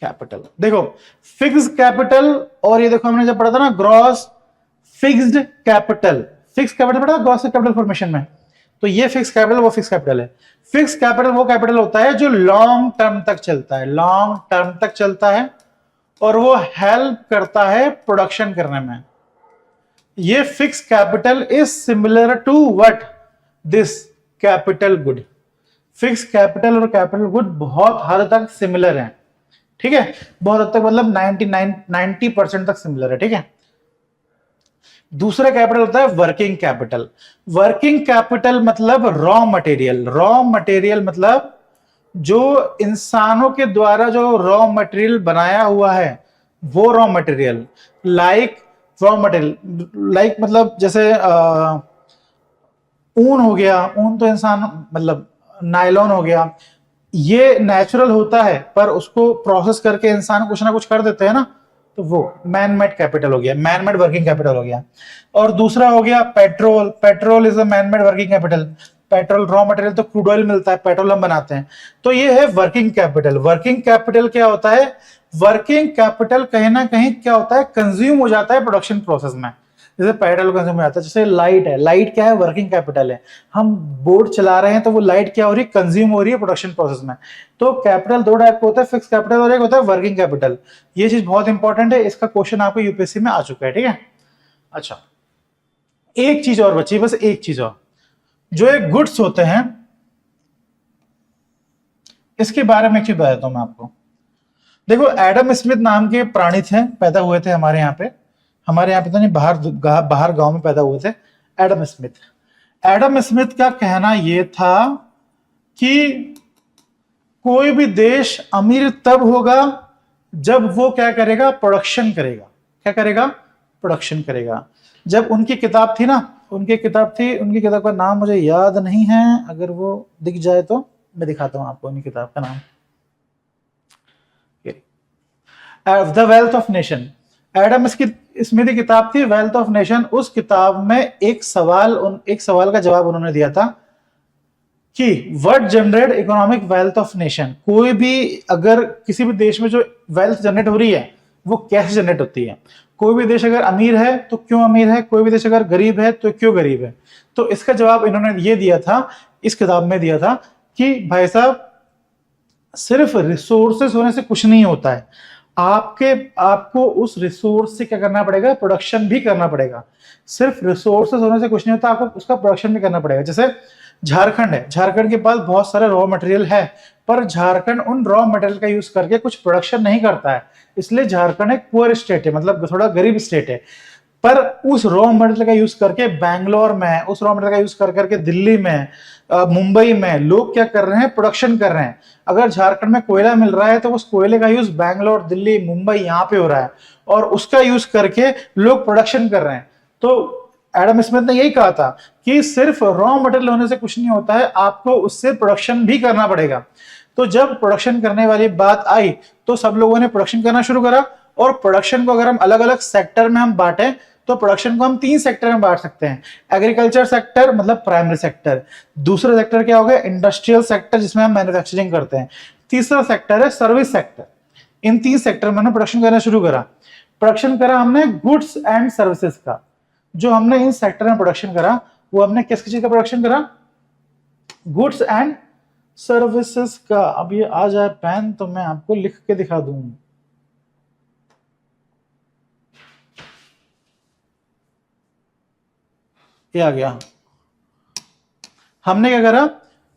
कैपिटल। देखो फिक्स्ड कैपिटल, और ये देखो हमने जब पढ़ा था ना gross fixed capital, fix capital पढ़ा ग्रॉस कैपिटल फॉर्मेशन में, तो ये फिक्स कैपिटल वो फिक्स कैपिटल है। फिक्स कैपिटल वो कैपिटल होता है जो लॉन्ग टर्म तक चलता है, लॉन्ग टर्म तक चलता है, और वो हेल्प करता है प्रोडक्शन करने में। ये fix capital is similar to what, this capital good. Fix capital और कैपिटल गुड बहुत हद तक सिमिलर है। ठीक है, बहुत हद तक मतलब 90% तक सिमिलर है। ठीक है, दूसरा कैपिटल होता है वर्किंग कैपिटल। वर्किंग कैपिटल मतलब रॉ मटेरियल, रॉ मटेरियल मतलब जो इंसानों के द्वारा जो रॉ मटेरियल बनाया हुआ है वो raw material, like raw material like मतलब जैसे ऊन हो गया, ऊन तो इंसान मतलब नायलॉन हो गया, ये नेचुरल होता है पर उसको प्रोसेस करके इंसान कुछ ना कुछ कर देते हैं ना, तो वो मैन मेड कैपिटल हो गया, मैन मेड वर्किंग कैपिटल हो गया। और दूसरा हो गया petrol, petrol is a man made working capital. Petrol raw material तो क्रूड ऑयल मिलता है, पेट्रोल हम बनाते हैं, तो ये है वर्किंग कैपिटल। वर्किंग कैपिटल क्या होता है, वर्किंग कैपिटल कहीं ना कहीं क्या होता है, कंज्यूम हो जाता है प्रोडक्शन प्रोसेस में। जैसे पेट्रोल कंज्यूम हो जाता है, जैसे लाइट है, लाइट क्या है, वर्किंग कैपिटल है। हम बोर्ड चला रहे हैं तो वो लाइट क्या हो रही है, कंज्यूम हो रही है प्रोडक्शन प्रोसेस में। तो कैपिटल दो टाइप का होता है, फिक्स कैपिटल और एक होता है वर्किंग कैपिटल। ये चीज बहुत इंपॉर्टेंट है, इसका क्वेश्चन आपको यूपीएससी में आ चुका है। ठीक है, अच्छा एक चीज और बची, बस एक चीज और, जो एक गुड्स होते हैं, इसके बारे में एक चीज बता देता हूं मैं आपको। देखो एडम स्मिथ नाम के प्राणी थे, पैदा हुए थे हमारे यहाँ पे तो नहीं, बाहर गांव में पैदा हुए थे एडम स्मिथ। एडम स्मिथ का कहना यह था कि कोई भी देश अमीर तब होगा जब वो क्या करेगा, प्रोडक्शन करेगा। क्या करेगा? प्रोडक्शन करेगा। जब उनकी किताब थी ना, उनकी किताब का नाम मुझे याद नहीं है, अगर वो दिख जाए तो मैं दिखाता हूं आपको उनकी किताब का नाम। The wealth of nation, Adam Smith की किताब थी वेल्थ ऑफ नेशन। उस किताब में एक सवाल का जवाब उन्होंने दिया था कि what generate economic wealth of nation. कोई भी अगर किसी भी देश में जो वेल्थ जनरेट हो रही है वो कैसे जनरेट होती है। कोई भी देश अगर अमीर है तो क्यों अमीर है, कोई भी देश अगर गरीब है तो क्यों गरीब है। तो इसका जवाब इन्होंने ये दिया था, इस किताब में दिया था कि भाई साहब, सिर्फ रिसोर्सेस होने से कुछ नहीं होता है, आपको उस रिसोर्स से क्या करना पड़ेगा, प्रोडक्शन भी करना पड़ेगा। सिर्फ रिसोर्सेस होने से कुछ नहीं होता, आपको उसका प्रोडक्शन भी करना पड़ेगा। जैसे झारखंड है, झारखंड के पास बहुत सारे रॉ मटेरियल है, पर झारखंड उन रॉ मटेरियल का यूज करके कुछ प्रोडक्शन नहीं करता है, इसलिए झारखंड एक पुअर स्टेट है, मतलब थोड़ा गरीब स्टेट है। पर उस रॉ मटेरियल का यूज करके बैंगलोर में, उस रॉ मटेरियल का यूज कर करके दिल्ली में, मुंबई में लोग क्या कर रहे हैं, प्रोडक्शन कर रहे हैं। अगर झारखंड में कोयला मिल रहा है तो उस कोयले का यूज बैंगलोर, दिल्ली, मुंबई यहाँ पे हो रहा है और उसका यूज करके लोग प्रोडक्शन कर रहे हैं। तो एडम स्मिथ ने यही कहा था कि सिर्फ रॉ मटेरियल होने से कुछ नहीं होता है, आपको उससे प्रोडक्शन भी करना पड़ेगा। तो जब प्रोडक्शन करने वाली बात आई तो सब लोगों ने प्रोडक्शन करना शुरू करा। और प्रोडक्शन को अगर हम अलग अलग सेक्टर में हम बांटें तो प्रोडक्शन को हम 3 सेक्टर में बांट सकते हैं। एग्रीकल्चर सेक्टर मतलब प्राइमरी सेक्टर, दूसरा सेक्टर क्या हो गया, इंडस्ट्रियल सेक्टर जिसमें हम मैन्युफैक्चरिंग करते हैं, तीसरा सेक्टर है सर्विस सेक्टर। इन 3 सेक्टर में हमने प्रोडक्शन करना शुरू करा। प्रोडक्शन करा हमने गुड्स एंड सर्विसेज का। जो हमने इन सेक्टर में प्रोडक्शन करा वो हमने किस चीज का प्रोडक्शन करा, गुड्स एंड सर्विसेज का। अब ये आ जाए पेन तो मैं आपको लिख के दिखा दूं। ये आ गया। हमने क्या करा,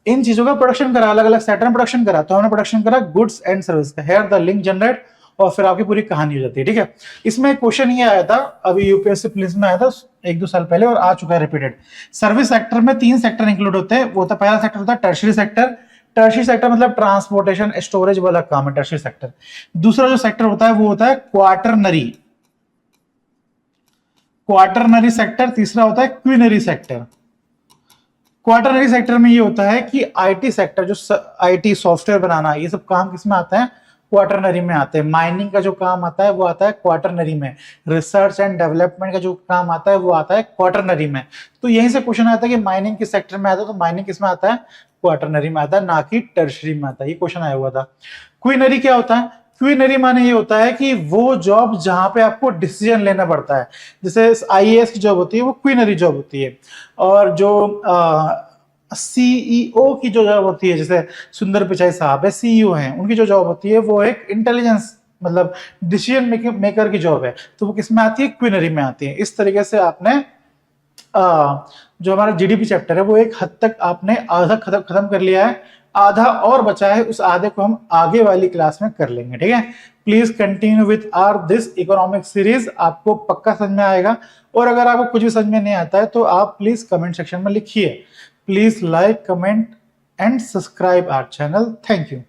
इन चीजों का प्रोडक्शन करा, अलग अलग सेक्टर में प्रोडक्शन करा। तो हमने प्रोडक्शन करा गुड्स एंड सर्विस का, हेयर द लिंक जनरेट, और फिर आपकी पूरी कहानी हो जाती है। ठीक है, इसमें एक क्वेश्चन ये आया था, अभी यूपीएससी प्रीलिम्स में आया था 1-2 साल पहले और आ चुका है रिपीटेड। सर्विस सेक्टर में 3 सेक्टर इंक्लूड होते हैं। वो होता है, पहला सेक्टर होता है टर्शियरी सेक्टर। टर्शियरी सेक्टर मतलब ट्रांसपोर्टेशन, स्टोरेज वाला काम है टर्शियरी सेक्टर। दूसरा जो सेक्टर होता है वो होता है क्वार्टरनरी सेक्टर। तीसरा होता है क्वीनरी सेक्टर। क्वार्टरनरी सेक्टर में ये होता है कि आईटी सेक्टर, जो आईटी सॉफ्टवेयर बनाना, ये सब काम किसमें आता है, क्वार्टरनरी में आते हैं। माइनिंग का जो काम आता है वो आता है क्वार्टरनरी में। रिसर्च एंड डेवलपमेंट का जो काम आता है वो आता है क्वार्टरनरी में। तो यहीं से क्वेश्चन आता है कि माइनिंग किस सेक्टर में आता है, तो माइनिंग किस में आता है, क्वार्टरनरी में आता है, ना कि टर्शरी में आता है। ये क्वेश्चन आया हुआ था। क्वीनरी क्या होता है, क्वीनरी माने ये होता है कि वो जॉब जहां पे आपको डिसीजन लेना पड़ता है। जैसे आईएएस की जॉब होती है वो क्वीनरी जॉब होती है, और जो सीईओ की जो जॉब होती है, जैसे सुंदर पिचाई साहब है, सीईओ हैं, उनकी जो जॉब होती है वो एक इंटेलिजेंस मतलब डिसीजन मेकर की जॉब है, तो वो किसमें आती है, क्वीनरी में आती है। इस तरीके से आपने जो हमारा जीडीपी चैप्टर है वो एक हद तक आपने आधा खत्म कर लिया है, आधा और बचा है, उस आधे को हम आगे वाली क्लास में कर लेंगे। ठीक है, please continue with our this economic series, आपको पक्का समझ में आएगा। और अगर आपको कुछ भी समझ में नहीं आता है तो आप प्लीज कमेंट सेक्शन में लिखिए। Please like, comment and subscribe our channel. Thank you.